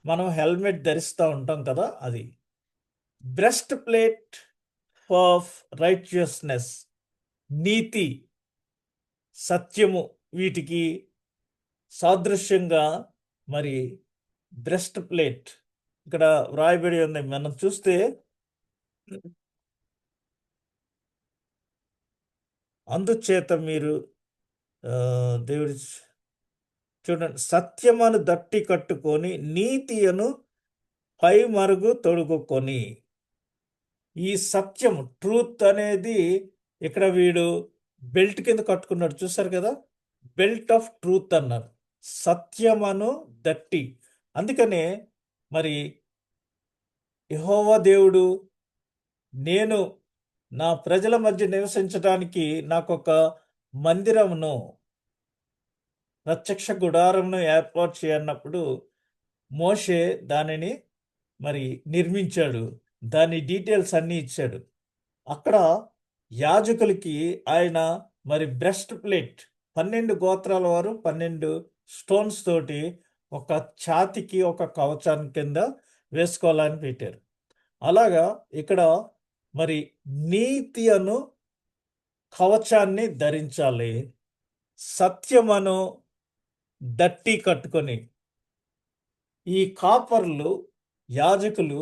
మనం హెల్మెట్ ధరిస్తా ఉంటాం కదా! అది. బ్రెస్ట్ ప్లేట్ ఆఫ్ రైచియస్‌నెస్, నీతి, సత్యము వీటికి సాదృశ్యంగా మరి బ్రెస్ట్ ప్లేట్ ఇక్కడ వ్రాయబడి ఉంది. మనం చూస్తే అందుచేత మీరు దేవుడి చూడండి, సత్యమును దట్టి కట్టుకొని నీతియను పై మరుగు తొడుగుకొని. ఈ సత్యము ట్రూత్ అనేది ఇక్కడ వీడు బెల్ట్ కింద కట్టుకున్నాడు చూసారు కదా, బెల్ట్ ఆఫ్ ట్రూత్ అన్నారు. సత్యమును దట్టి. అందుకనే మరి యెహోవా దేవుడు నేను నా ప్రజల మధ్య నివసించడానికి నాకొక మందిరమును, ప్రత్యక్ష గుడారమును ఏర్పాటు చేయన్నప్పుడు మోషే దానిని మరి నిర్మించాడు. దాని డీటెయిల్స్ అన్నీ ఇచ్చాడు. అక్కడ యాజకులకి ఆయన మరి బ్రెస్ట్ ప్లేట్ 12 గోత్రాల వారు 12 స్టోన్స్ తోటి ఒక ఛాతికి ఒక కవచాన్ని కింద వేసుకోవాలని పెట్టారు. అలాగా ఇక్కడ మరి నీతి అను కవచాన్ని ధరించాలి. సత్యమను దట్టి కట్టుకొని. ఈ కాపర్లు యాజకులు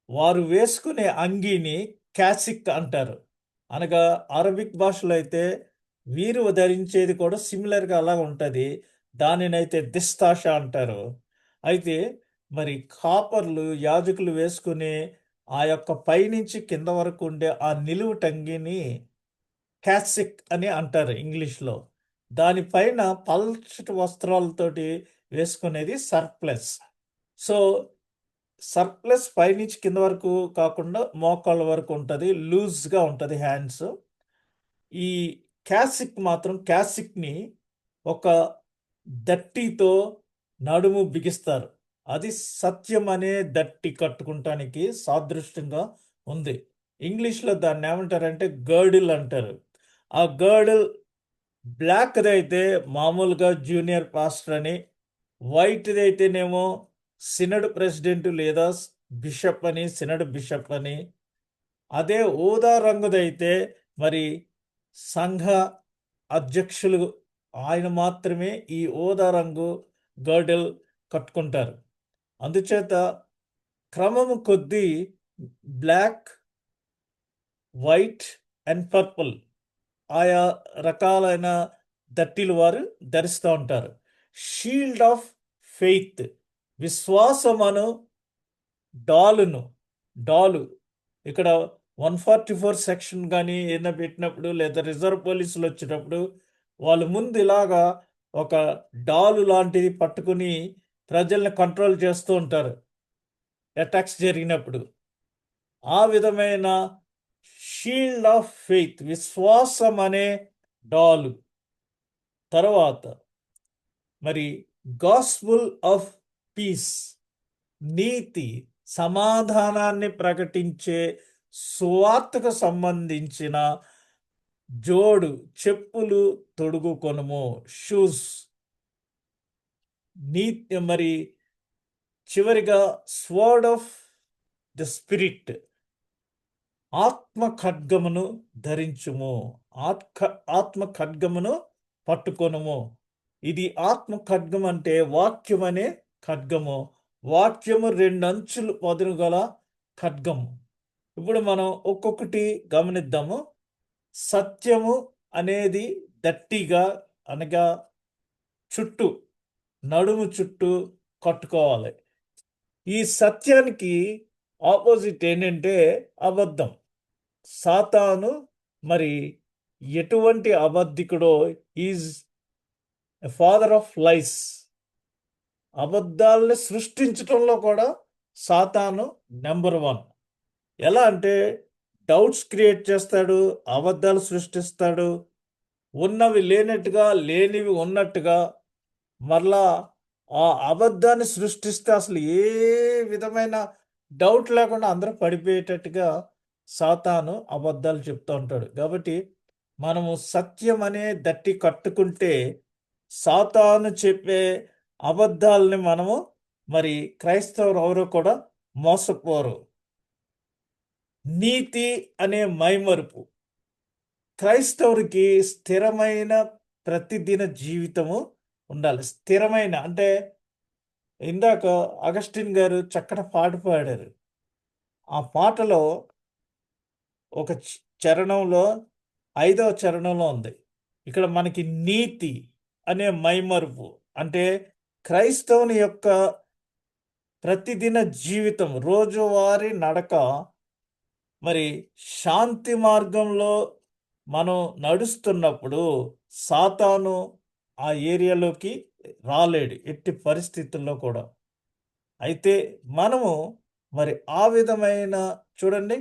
వారు వేసుకునే అంగీని క్యాసిక్ అంటారు. అనగా అరబిక్ భాషలో అయితే వీరు ధరించేది కూడా సిమిలర్గా అలా ఉంటుంది. దానినైతే దిస్తాష అంటారు. అయితే మరి కాపర్లు యాజకులు వేసుకునే ఆ యొక్క పైనుంచి కింద వరకు ఉండే ఆ నిలువు టంగిని క్యాసిక్ అని అంటారు ఇంగ్లీష్లో. దానిపైన పల్చటి వస్త్రాలతోటి వేసుకునేది సర్ప్లస్. సో సర్ప్లస్ పైనుంచి కింద వరకు కాకుండా మోకాళ్ళ వరకు ఉంటుంది, లూజ్గా ఉంటుంది హ్యాండ్స్. ఈ క్యాసిక్ మాత్రం క్యాసిక్ని ఒక దట్టితో నడుము బిగిస్తారు. అది సత్యం అనే దట్టి కట్టుకుంటానికి సాదృశ్యంగా ఉంది. ఇంగ్లీష్లో దాన్ని ఏమంటారంటే గర్డిల్ అంటారు. ఆ గర్డిల్ బ్లాక్ది అయితే మామూలుగా జూనియర్ పాస్టర్ అని, వైట్ది అయితేనేమో సినడ్ ప్రెసిడెంట్ లేదా బిషప్ అని, సినడ్ బిషప్ అని, అదే ఊదా రంగుదైతే మరి సంఘ అధ్యక్షులు ఆయన మాత్రమే ఈ ఊదా రంగు గర్డిల్ కట్టుకుంటారు. అందుచేత క్రమము కొద్దీ బ్లాక్, వైట్ అండ్ పర్పుల్ ఆయా రకాలైన దట్టిలు వారు ధరిస్తూ ఉంటారు. షీల్డ్ ఆఫ్ ఫెయిత్, విశ్వాసమను డాలు ఇక్కడ 144 సెక్షన్ కానీ ఏదైనా పెట్టినప్పుడు లేదా రిజర్వ్ పోలీసులు వచ్చినప్పుడు వాళ్ళు ముందు ఇలాగా ఒక డాలు లాంటిది పట్టుకుని ప్రజల్ని కంట్రోల్ చేస్తూ ఉంటారు అటాక్స్ జరిగినప్పుడు. ఆ విధమైన షీల్డ్ ఆఫ్ ఫెయిత్, విశ్వాసం అనే డాలు. తర్వాత మరి గాస్పుల్ ఆఫ్ పీస్, నీతి, సమాధానాన్ని ప్రకటించే సువార్తకు సంబంధించిన జోడు చెప్పులు తొడుగుకొనుము, షూస్. నీ మరి చివరిగా స్వర్డ్ ఆఫ్ ద స్పిరిట్, ఆత్మ ఖడ్గమును ధరించుము, ఆత్మ ఖడ్గమును పట్టుకొనుము. ఇది ఆత్మ ఖడ్గం అంటే వాక్యం అనే ఖడ్గము. వాక్యము 2 అంచులు పదును గల ఖడ్గము. ఇప్పుడు మనం ఒక్కొక్కటి గమనిద్దాము. సత్యము అనేది దట్టిగా అనగా చుట్టూ, నడుము చుట్టూ కట్టుకోవాలి. ఈ సత్యానికి ఆపోజిట్ ఏంటంటే అబద్ధం. సాతాను మరి ఎటువంటి అబద్ధికుడో, ఈజ్ ఎ ఫాదర్ ఆఫ్ లైస్. అబద్ధాలని సృష్టించటంలో కూడా సాతాను నెంబర్ 1. ఎలా అంటే డౌట్స్ క్రియేట్ చేస్తాడు, అబద్ధాలు సృష్టిస్తాడు, ఉన్నవి లేనట్టుగా లేనివి ఉన్నట్టుగా. మరలా ఆ అబద్ధాన్ని సృష్టిస్తే అసలు ఏ విధమైన డౌట్ లేకుండా అందరూ పడిపోయేటట్టుగా సాతాను అబద్ధాలు చెప్తూ ఉంటాడు. కాబట్టి మనము సత్యం అనే దట్టి కట్టుకుంటే సాతాను చెప్పే అబద్ధాలని మనము మరి క్రైస్తవులు ఎవరు కూడా మోసపోరు. నీతి అనే మైమరుపు, క్రైస్తవుడికి స్థిరమైన ప్రతిదిన జీవితము ఉండాలి. స్థిరమైన అంటే ఇందాక అగస్టిన్ గారు చక్కటి పాట పాడారు. ఆ పాటలో ఒక చరణంలో 5వ చరణంలో ఉంది. ఇక్కడ మనకి నీతి అనే మైమరుపు అంటే క్రైస్తవుని యొక్క ప్రతిదిన జీవితం, రోజువారీ నడక మరి శాంతి మార్గంలో మనం నడుస్తున్నప్పుడు సాతాను ఆ ఏరియాలోకి రాలేడు ఎట్టి పరిస్థితుల్లో కూడా. అయితే మనము మరి ఆ విధమైన చూడండి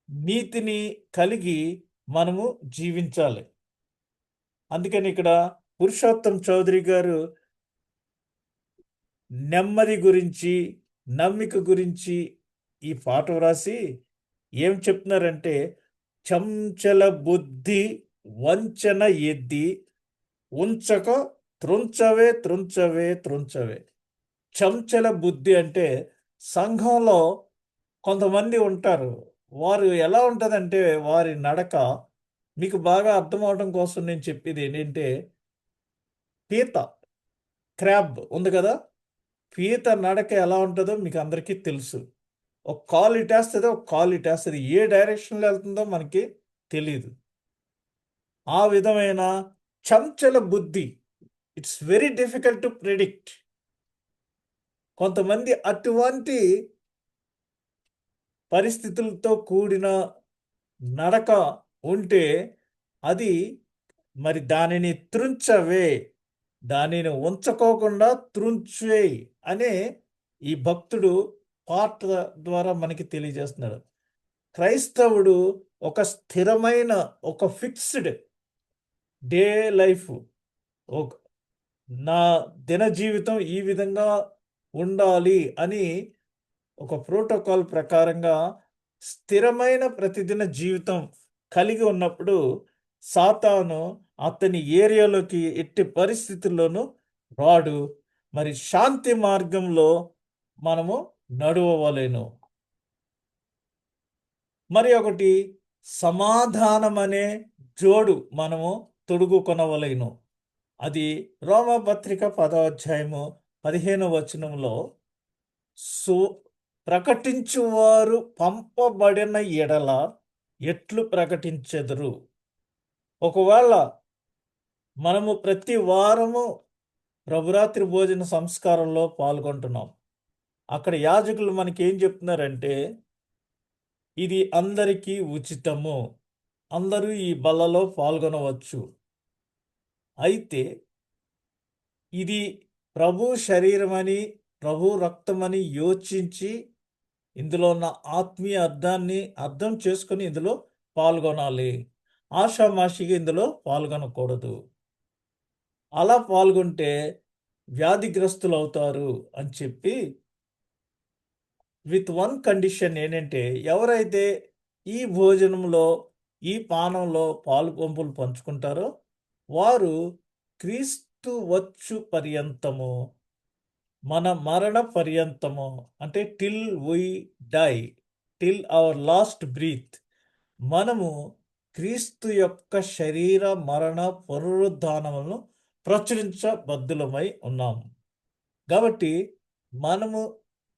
నీతిని కలిగి మనము జీవించాలి. అందుకని ఇక్కడ పురుషోత్తం చౌదరి గారు నెమ్మది గురించి, నమ్మిక గురించి ఈ పాట వ్రాసి ఏం చెప్తున్నారంటే, చంచల బుద్ధి వంచన ఎద్ది ఉంచక త్రుంచవే త్రుంచవే త్రుంచవే. చంచల బుద్ధి అంటే సంఘంలో కొంతమంది ఉంటారు. వారు ఎలా ఉంటుందంటే వారి నడక మీకు బాగా అర్థమవడం కోసం నేను చెప్పేది ఏంటంటే, పీత క్రాబ్ ఉంది కదా, పీత నడక ఎలా ఉంటుందో మీకు అందరికీ తెలుసు. ఒక కాలు ఇటేస్తుంది, ఒక కాలు ఇటేస్తుంది. ఏ డైరెక్షన్లో వెళ్తుందో మనకి తెలియదు. ఆ విధమైన చంచల బుద్ధి, it's very difficult to predict. కొంతమంది అటువంటి పరిస్థితులతో కూడిన నడక ఉంటే అది మరి దానిని త్రుంచవే, దానిని ఉంచకోకుండా త్రుంచేయి అనే ఈ భక్తుడు పాట ద్వారా మనకి తెలియజేస్తున్నాడు. క్రైస్తవుడు ఒక స్థిరమైన, ఒక ఫిక్స్డ్ డే లైఫ్, నా దిన జీవితం ఈ విధంగా ఉండాలి అని ఒక ప్రోటోకాల్ ప్రకారంగా స్థిరమైన ప్రతిదిన జీవితం కలిగి ఉన్నప్పుడు సాతాను అతని ఏరియాలోకి ఎట్టి పరిస్థితుల్లోనూ రాడు. మరి శాంతి మార్గంలో మనము నడవవలెను. మరి ఒకటి సమాధానం అనే జోడు మనము తొడుగుకొనవలెను. అది రోమపత్రిక 10వ అధ్యాయము 15వ వచనంలో ప్రకటించువారు పంపబడిన ఎడల ఎట్లు ప్రకటించెదరు. ఒకవేళ మనము ప్రతి వారము ప్రభురాత్రి భోజన సంస్కారంలో పాల్గొంటున్నాం. అక్కడ యాజకులు మనకి ఏం చెప్తున్నారంటే, ఇది అందరికీ ఉచితము, అందరూ ఈ బల్లలో పాల్గొనవచ్చు. అయితే ఇది ప్రభు శరీరమని, ప్రభు రక్తమని యోచించి ఇందులో ఉన్న ఆత్మీయ అర్థాన్ని అర్థం చేసుకొని ఇందులో పాల్గొనాలి. ఆషామాషిగా ఇందులో పాల్గొనకూడదు. అలా పాల్గొంటే వ్యాధిగ్రస్తులు అవుతారు అని చెప్పి, విత్ వన్ కండిషన్ ఏంటంటే, ఎవరైతే ఈ భోజనంలో ఈ పానంలో పాలు పంపులు పంచుకుంటారో వారు క్రీస్తు వచ్చు పర్యంతము, మన మరణ పర్యంతము, అంటే till we die, till our last breath, మనము క్రీస్తు యొక్క శరీర మరణ పునరుద్ధానములను ప్రచురించబద్ధులమై ఉన్నాము. కాబట్టి మనము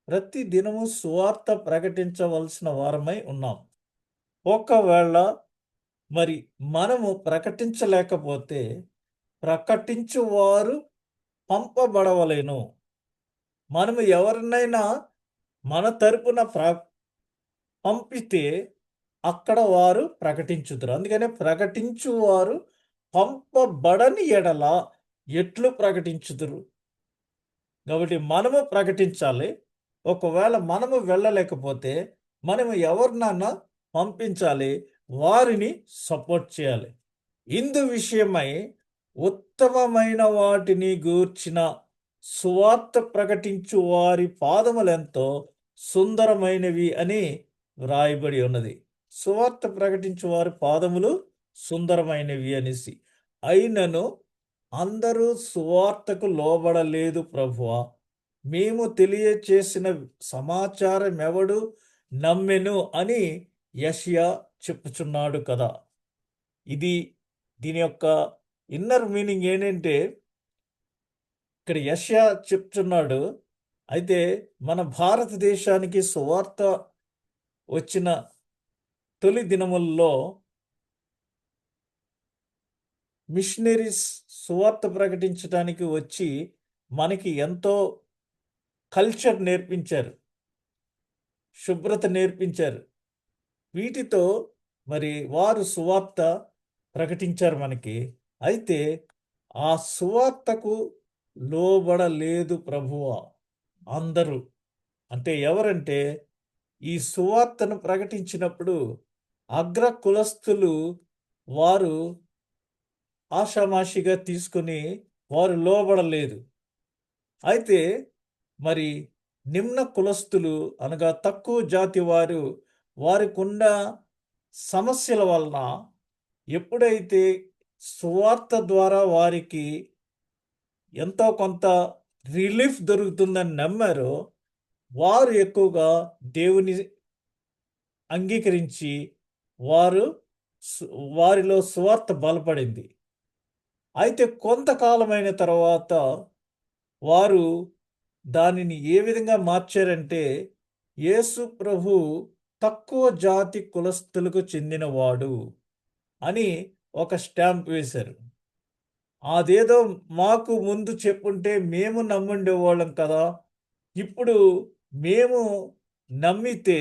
ప్రతి దినము సువార్త ప్రకటించవలసిన వారమై ఉన్నాం. ఒకవేళ మరి మనము ప్రకటించలేకపోతే ప్రకటించువారు పంపబడవలెను. మనము ఎవరినైనా మన తరపున పంపితే అక్కడ వారు ప్రకటించుదురు. అందుకనే ప్రకటించువారు పంపబడని ఎడల ఎట్లు ప్రకటించుదురు? కాబట్టి మనము ప్రకటించాలి. ఒకవేళ మనము వెళ్ళలేకపోతే మనము ఎవరినన్నా పంపించాలి, వారిని సపోర్ట్ చేయాలి. ఇందు విషయమై ఉత్తమమైన వాటిని గూర్చిన సువార్త ప్రకటించు వారి పాదములెంతో సుందరమైనవి అని వ్రాయబడి ఉన్నది. సువార్త ప్రకటించు వారి పాదములు సుందరమైనవి అనేసి. అయినను అందరూ సువార్తకు లోబడలేదు ప్రభువా, మేము తెలియచేసిన సమాచారం ఎవడు నమ్మెను అని యెషయా చెప్పుచున్నాడు కదా. దీని యొక్క ఇన్నర్ మీనింగ్ ఏంటంటే, ఇక్కడ యెషయా చెప్తున్నాడు, అయితే మన భారతదేశానికి సువార్త వచ్చిన తొలి దినముల్లో మిషనరీస్ సువార్త ప్రకటించడానికి వచ్చి మనకి ఎంతో కల్చర్ నేర్పించారు, శుభ్రత నేర్పించారు. వీటితో మరి వారు సువార్త ప్రకటించారు మనకి. అయితే ఆ సువార్తకు లోబడలేదు ప్రభువా అందరూ. అంటే ఎవరంటే, ఈ సువార్తను ప్రకటించినప్పుడు అగ్ర కులస్తులు వారు ఆషామాషిగా తీసుకుని వారు లోబడలేదు. అయితే మరి నిమ్న కులస్తులు అనగా తక్కువ జాతి వారు వారికున్న సమస్యల వలన ఎప్పుడైతే సువార్త ద్వారా వారికి ఎంతో కొంత రిలీఫ్ దొరుకుతుందని నమ్మారో వారు ఎక్కువగా దేవుని అంగీకరించి వారిలో సువార్త బలపడింది. అయితే కొంతకాలమైన తర్వాత వారు దానిని ఏ విధంగా మార్చారంటే, యేసు ప్రభు తక్కువ జాతి కులస్తులకు చెందినవాడు అని ఒక స్టాంప్ వేశారు. అదేదో మాకు ముందు చెప్పుంటే మేము నమ్ముండేవాళ్ళం కదా, ఇప్పుడు మేము నమ్మితే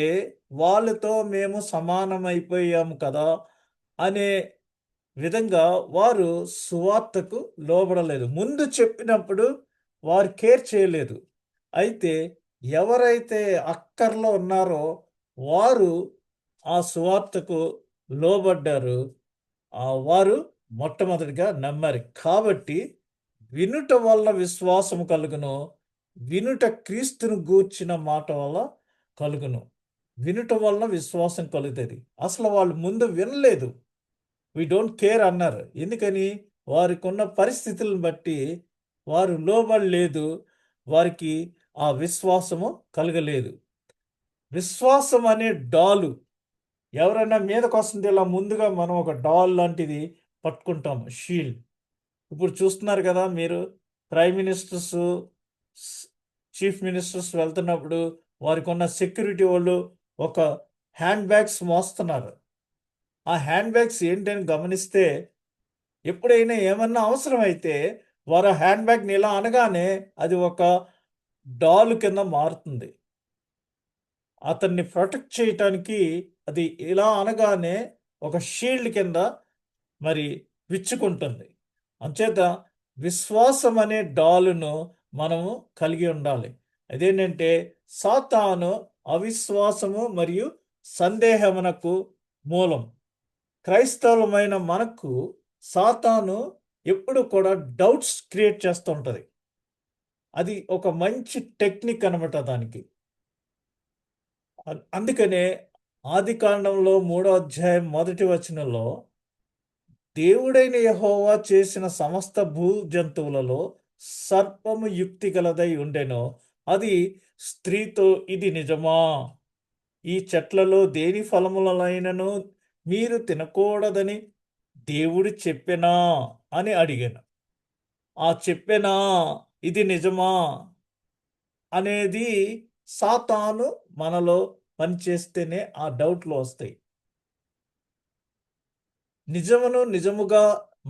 వాళ్ళతో మేము సమానమైపోయాము కదా అనే విధంగా వారు సువార్తకు లోబడలేదు. ముందు చెప్పినప్పుడు వారు కేర్ చేయలేదు. అయితే ఎవరైతే అక్కర్లో ఉన్నారో వారు ఆ సువార్తకు లోబడ్డారు. వారు మొట్టమొదటిగా నమ్మారు. కాబట్టి వినుట వల్ల విశ్వాసము కలుగును, వినుట క్రీస్తును గూర్చిన మాట వల్ల కలుగును. వినుట వల్ల విశ్వాసం కలుగుతుంది. అసలు వాళ్ళు ముందు వినలేదు, వి డోంట్ కేర్ అన్నారు. ఎందుకని? వారికి ఉన్న పరిస్థితులను బట్టి వారు లోబడలేదు, వారికి ఆ విశ్వాసము కలగలేదు. విశ్వాసం అనే డాలు ఎవరైనా మీదకి వస్తుంది, ఇలా ముందుగా మనం ఒక డాల్ లాంటిది పట్టుకుంటాం, షీల్డ్. ఇప్పుడు చూస్తున్నారు కదా మీరు, ప్రైమ్ మినిస్టర్స్, చీఫ్ మినిస్టర్స్ వెళ్తున్నప్పుడు వారికి ఉన్న సెక్యూరిటీ వాళ్ళు ఒక హ్యాండ్ బ్యాగ్స్ మోస్తున్నారు. ఆ హ్యాండ్ బ్యాగ్స్ ఏంటని గమనిస్తే, ఎప్పుడైనా ఏమన్నా అవసరం అయితే వారు హ్యాండ్ బ్యాగ్ని ఇలా అనగానే అది ఒక డాల్ కింద మారుతుంది. అతన్ని ప్రొటెక్ట్ చేయటానికి అది ఇలా అనగానే ఒక షీల్డ్ కింద మరి విచ్చుకుంటుంది. అంచేత విశ్వాసం అనే డాలును మనము కలిగి ఉండాలి. అదేంటంటే, సాతాను అవిశ్వాసము మరియు సందేహమునకు మూలం. క్రైస్తవులమైన మనకు సాతాను ఎప్పుడు కూడా డౌట్స్ క్రియేట్ చేస్తూ ఉంటుంది. అది ఒక మంచి టెక్నిక్ అనమాట దానికి. అందుకనే ఆదికాండంలో 3వ అధ్యాయం 1వ వచనంలో దేవుడైన యెహోవా చేసిన సమస్త భూ జంతువులలో సర్పము యుక్తి గలదై ఉండెను. అది స్త్రీతో, ఇది నిజమా? ఈ చెట్లలో దేని ఫలములనైనను మీరు తినకూడదని దేవుడు చెప్పెనా అని అడిగాను. ఆ చెప్పెనా, ఇది నిజమా అనేది సాతాను మనలో పనిచేస్తేనే ఆ డౌట్లు వస్తాయి. నిజమును నిజముగా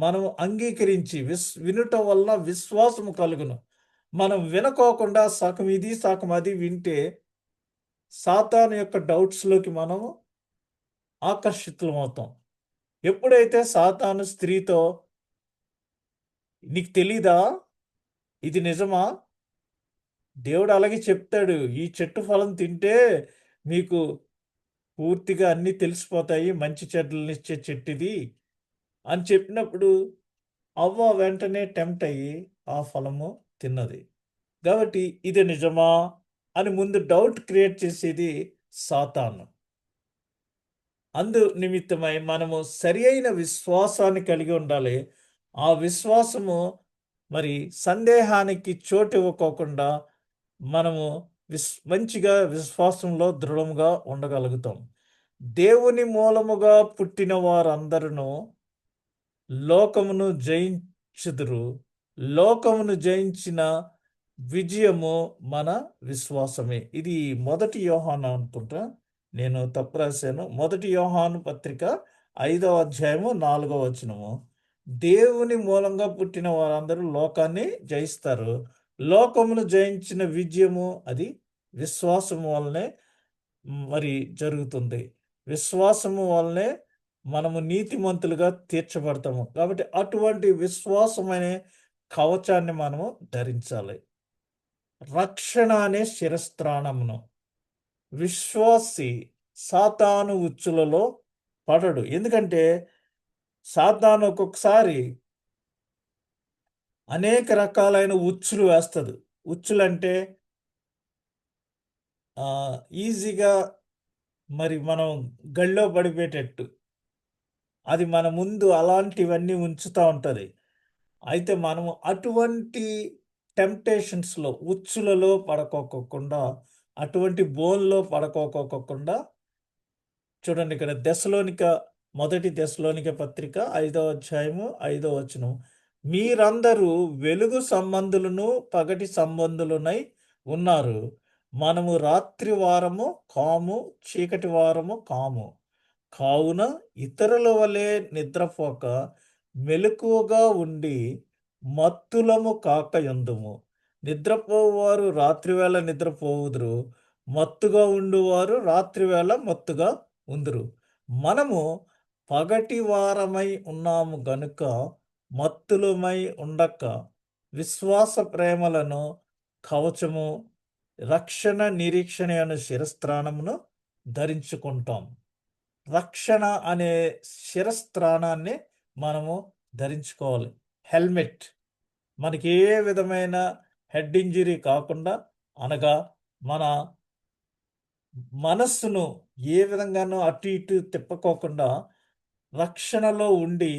మనం అంగీకరించి వినుట వల్ల విశ్వాసము కలుగును. మనం వినుకోకుండా సగం ఇది సగం అది వింటే సాతాను యొక్క డౌట్స్లోకి మనము ఆకర్షితులమవుతాం. ఎప్పుడైతే సాతాను స్త్రీతో, నీకు తెలీదా, ఇది నిజమా, దేవుడు అలాగే చెప్తాడు, ఈ చెట్టు ఫలం తింటే మీకు పూర్తిగా అన్నీ తెలిసిపోతాయి, మంచి చెడ్డలనిచ్చే చెట్టు ఇది అని చెప్పినప్పుడు అవ్వ వెంటనే టెంప్ట్ అయ్యి ఆ ఫలము తిన్నది. కాబట్టి ఇది నిజమా అని ముందు డౌట్ క్రియేట్ చేసేది సాతాను. అందు నిమిత్తమై మనము సరి అయిన విశ్వాసాన్ని కలిగి ఉండాలి. ఆ విశ్వాసము మరి సందేహానికి చోటు ఇవ్వకోకుండా మనము మంచిగా విశ్వాసంలో దృఢంగా ఉండగలుగుతాం. దేవుని మూలముగా పుట్టిన వారందరూ లోకమును జయించుదురు. లోకమును జయించిన విజయము మన విశ్వాసమే. ఇది 1 యోహాను అనుకుంటా, నేను తప్పు రాశాను. 1 యోహాను పత్రిక 5వ అధ్యాయము 4వ వచనము. దేవుని మూలంగా పుట్టిన వారందరూ లోకాన్ని జయిస్తారు. లోకమును జయించిన విజయము అది విశ్వాసము వల్లనే మరి జరుగుతుంది. విశ్వాసము వల్లనే మనము నీతిమంతులుగా తీర్చబడతాము. కాబట్టి అటువంటి విశ్వాసమనే కవచాన్ని మనము ధరించాలి. రక్షణ అనే శిరస్త్రాణమును. విశ్వాసి సాతాను ఉచ్చులలో పడడు. ఎందుకంటే సాతాను ఒక్కొక్కసారి అనేక రకాలైన ఉచ్చులు వేస్తది. ఉచ్చులంటే ఈజీగా మరి మనం గళ్ళో పడిపోయేటట్టు అది మన ముందు అలాంటివన్నీ ఉంచుతూ ఉంటుంది. అయితే మనము అటువంటి టెంప్టేషన్స్‌లో, ఉచ్చులలో పడుకోకుండా, అటువంటి బోన్‌లో పడుకోకుండా చూడండి, ఇక్కడ మొదటి దెస్సలోనిక పత్రిక 5వ అధ్యాయము 5వ వచనం. మీరందరూ వెలుగు సంబంధులను పగటి సంబంధులనై ఉన్నారు. మనము రాత్రి వారము కాము, చీకటి వారము కాము. కావున ఇతరుల వలె నిద్రపోక మెలకువగా ఉండి మత్తులము కాక యుందుము. నిద్రపోవారు రాత్రివేళ నిద్రపోవుదురు, మత్తుగా ఉండువారు రాత్రివేళ మత్తుగా ఉందురు. మనము పగటి వారమై ఉన్నాము గనుక మత్తులమై ఉండక విశ్వాస ప్రేమలను కవచము, రక్షణ నిరీక్షణ అను శిరస్త్రాణమును ధరించుకుంటాం. రక్షణ అనే శిరస్త్రాణాన్ని మనము ధరించుకోవాలి. హెల్మెట్ మనకి ఏ విధమైన హెడ్ ఇంజరీ కాకుండా, అనగా మన మనస్సును ఏ విధంగానూ అటు ఇటు తిప్పుకోకుండా రక్షణలో ఉండి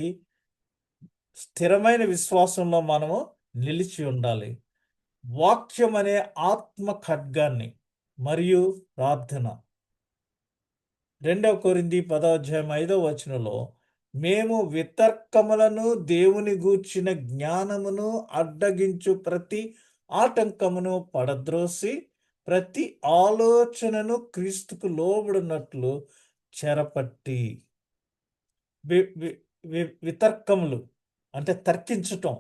స్థిరమైన విశ్వాసంలో మనము నిలిచి ఉండాలి. వాక్యం అనే ఆత్మ ఖడ్గాన్ని మరియు ప్రార్థన. 2 కొరింథీ 10వ అధ్యాయం 5వ వచనంలో మేము వితర్కములను దేవుని గూర్చిన జ్ఞానమును అడ్డగించు ప్రతి ఆటంకమును పడద్రోసి ప్రతి ఆలోచనను క్రీస్తుకు లోబడినట్లు చెరపట్టి. వితర్కములు అంటే తర్కించటం,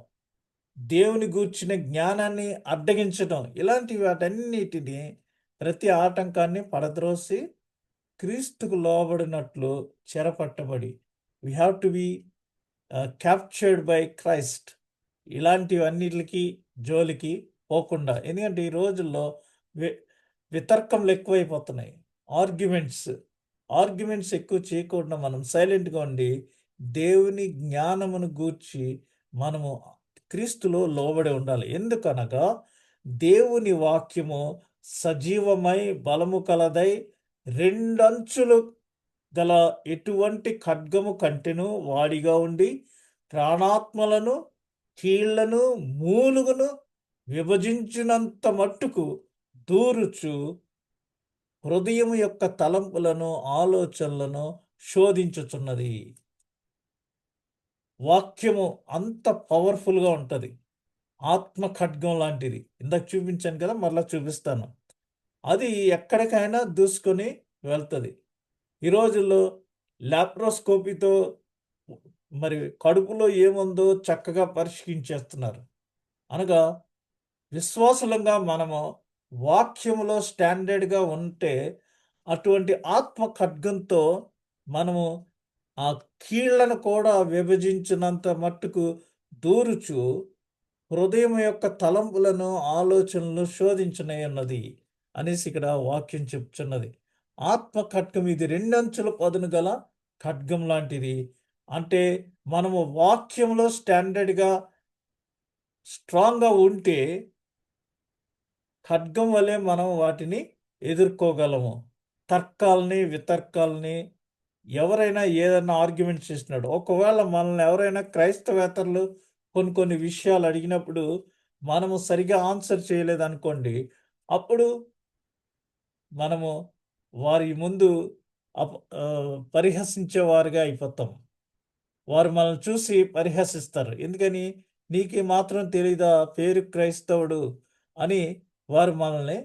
దేవుని గూర్చిన జ్ఞానాన్ని అడ్డగించటం, ఇలాంటి వాటన్నిటిని ప్రతి ఆటంకాన్ని పడద్రోసి క్రీస్తుకు లోబడినట్లు చెరపట్టబడి, we have to be captured by Christ. ఇలాంటివన్నిటికి జోలికి పోకుండా, ఎందుకంటే ఈ రోజుల్లో వితర్కములు ఎక్కువైపోతున్నాయి. ఆర్గ్యుమెంట్స్ ఎక్కువ చేయకుండా మనం సైలెంట్గా ఉండి దేవుని జ్ఞానమును గూర్చి మనము క్రీస్తులో లోబడి ఉండాలి. ఎందుకనగా దేవుని వాక్యము సజీవమై బలము కలదై రెండంచులు గల ఎటువంటి ఖడ్గము కంటెను వాడిగా ఉండి ప్రాణాత్మలను కీళ్లను మూలుగును విభజించినంత మట్టుకు దూరుచు హృదయం యొక్క తలంపులను ఆలోచనలను శోధించుచున్నది. వాక్యము అంత పవర్ఫుల్గా ఉంటుంది. ఆత్మ ఖడ్గం లాంటిది. ఇందాక చూపించాను కదా, మరలా చూపిస్తాను. అది ఎక్కడికైనా దూసుకొని వెళ్తుంది. ఈ రోజుల్లో లాప్రోస్కోపీతో మరి కడుపులో ఏముందో చక్కగా పరిష్కరించేస్తున్నారు. అనగా విశ్వాసులంగా మనము వాక్యములో స్టాండర్డ్గా ఉంటే అటువంటి ఆత్మ ఖడ్గంతో మనము ఆ కీళ్లను కూడా విభజించినంత మట్టుకు దూరుచు హృదయం యొక్క తలంపులను ఆలోచనలను శోధించనే ఉన్నది అనేసి ఇక్కడ వాక్యం చెప్తున్నది. ఆత్మ ఖడ్గం ఇది రెండంచుల పదును గల ఖడ్గం లాంటిది. అంటే మనము వాక్యంలో స్టాండర్డ్గా స్ట్రాంగ్గా ఉంటే ఖడ్గం వలె మనం వాటిని ఎదుర్కోగలము. తర్కాలని వితర్కాలని ఎవరైనా ఏదైనా ఆర్గ్యుమెంట్ చేసినాడు, ఒకవేళ మనల్ని ఎవరైనా క్రైస్తవేతరులు కొన్ని విషయాలు అడిగినప్పుడు మనము సరిగా ఆన్సర్ చేయలేదనుకోండి, అప్పుడు మనము వారి ముందు పరిహసించేవారుగా అయిపోతాం. వారు మనల్ని చూసి పరిహసిస్తారు. ఎందుకని? నీకు మాత్రం తెలీదా, పేరు క్రైస్తవుడు అని వారు మనల్ని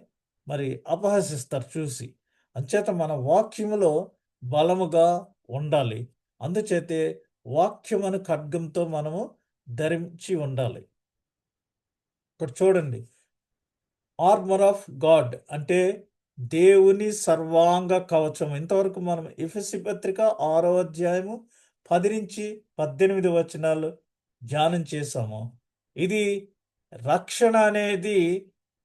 మరి అపహసిస్తారు చూసి. అంచేత మన వాక్యములో బలముగా ఉండాలి. అందుచేతే వాక్యమను ఖడ్గంతో మనము ధరించి ఉండాలి. ఇక్కడ చూడండి, ఆర్మర్ ఆఫ్ గాడ్ అంటే దేవుని సర్వాంగ కవచం. ఇంతవరకు మనం ఎఫెసీ పత్రిక 6వ అధ్యాయము 10 నుంచి 18 వచనాలు ధ్యానం చేశాము. ఇది రక్షణ అనేది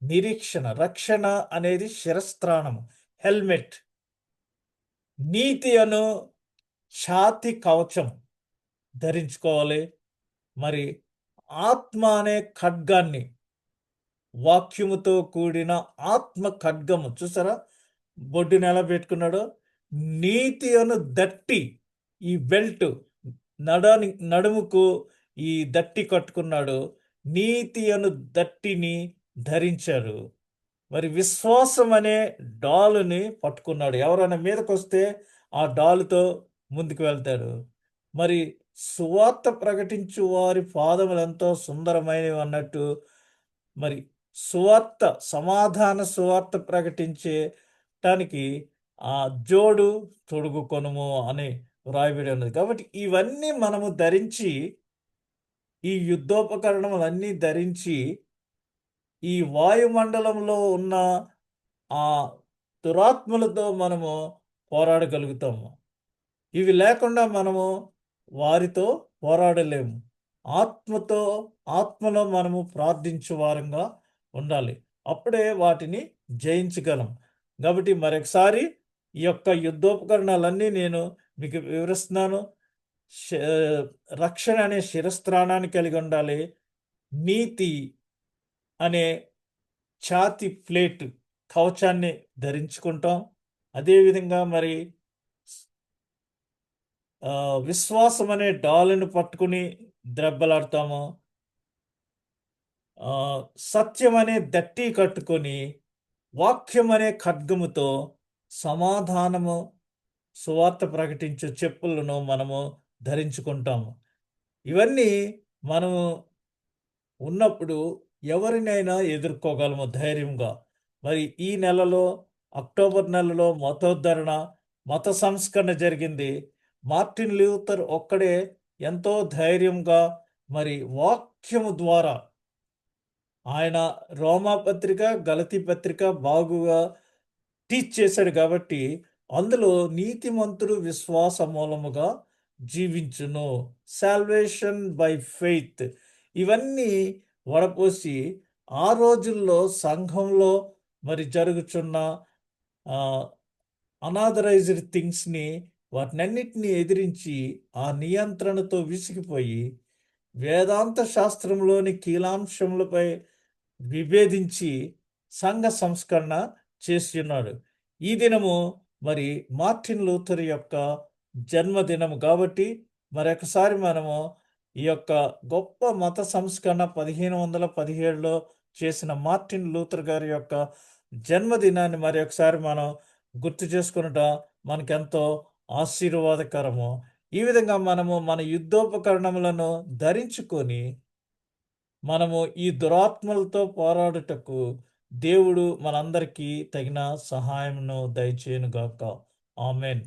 నిరీక్షణ, రక్షణ అనేది శిరస్త్రాణము, హెల్మెట్. నీతి అను ఛాతి కవచం ధరించుకోవాలి. మరి ఆత్మ అనే ఖడ్గాన్ని, వాక్యముతో కూడిన ఆత్మ ఖడ్గము చూసారా, బొడ్డుని ఎలా పెట్టుకున్నాడో, నీతి అను దట్టి, ఈ బెల్ట్ నడుముకు ఈ దట్టి కట్టుకున్నాడు. నీతి అను దట్టిని ధరించారు. మరి విశ్వాసం అనే డాలుని పట్టుకున్నాడు. ఎవరైనా మీదకి వస్తే ఆ డాలుతో ముందుకు వెళ్తాడు. మరి సువార్త ప్రకటించు వారి పాదములు ఎంతో సుందరమైనవి అన్నట్టు, మరి సువార్త, సమాధాన సువార్త ప్రకటించడానికి ఆ జోడు తొడుగుకొనుము అని వ్రాయబడి ఉన్నది. కాబట్టి ఇవన్నీ మనము ధరించి, ఈ యుద్ధోపకరణములన్నీ ధరించి ఈ వాయుమండలంలో ఉన్న ఆ దురాత్మలతో మనము పోరాడగలుగుతాము. ఇవి లేకుండా మనము వారితో పోరాడలేము. ఆత్మలో మనము ప్రార్థించే వారంగా ఉండాలి. అప్పుడే వాటిని జయించగలం. కాబట్టి మరొకసారి ఈ యొక్క యుద్ధోపకరణాలన్నీ నేను మీకు వివరిస్తున్నాను. రక్షణ అనే శిరస్త్రాణాన్ని కలిగి ఉండాలి. నీతి అనే ఛాతి ప్లేట్ కవచాన్ని ధరించుకుంటాం. అదేవిధంగా మరి విశ్వాసం అనే డాలును పట్టుకుని ద్రబ్బలాడతాము. సత్యం అనే దట్టి కట్టుకొని వాక్యం అనే ఖడ్గముతో సమాధానము సువార్త ప్రకటించే చెప్పులను మనము ధరించుకుంటాము. ఇవన్నీ మనము ఉన్నప్పుడు ఎవరినైనా ఎదుర్కోగలము ధైర్యంగా. మరి ఈ నెలలో, అక్టోబర్ నెలలో మతోద్ధరణ, మత సంస్కరణ జరిగింది. మార్టిన్ లూథర్ ఒక్కడే ఎంతో ధైర్యంగా మరి వాక్యము ద్వారా ఆయన రోమా పత్రిక, గలతీ పత్రిక బాగుగా టీచ్ చేశాడు. కాబట్టి అందులో నీతిమంతుడు విశ్వాస మూలముగా జీవించును, సాల్వేషన్ బై ఫెయిత్, ఇవన్నీ వడపోసి ఆ రోజుల్లో సంఘంలో మరి జరుగుచున్న అనాథరైజ్డ్ థింగ్స్ని, వాటినన్నిటినీ ఎదిరించి ఆ నియంత్రణతో విసిగిపోయి వేదాంత శాస్త్రంలోని కీలాంశములపై విభేదించి సంఘ సంస్కరణ చేస్తున్నాడు. ఈ దినము మరి మార్టిన్ లూథర్ యొక్క జన్మదినం కాబట్టి మరొకసారి మనము ఈ యొక్క గొప్ప మత సంస్కరణ 1517లో చేసిన మార్టిన్ లూథర్ గారి యొక్క జన్మదినాన్ని మరి ఒకసారి మనం గుర్తు చేసుకునటం మనకెంతో ఆశీర్వాదకరము. ఈ విధంగా మనము మన యుద్ధోపకరణములను ధరించుకొని మనము ఈ దురాత్మలతో పోరాడుటకు దేవుడు మనందరికీ తగిన సహాయమును దయచేయునుగాక. ఆమేన్.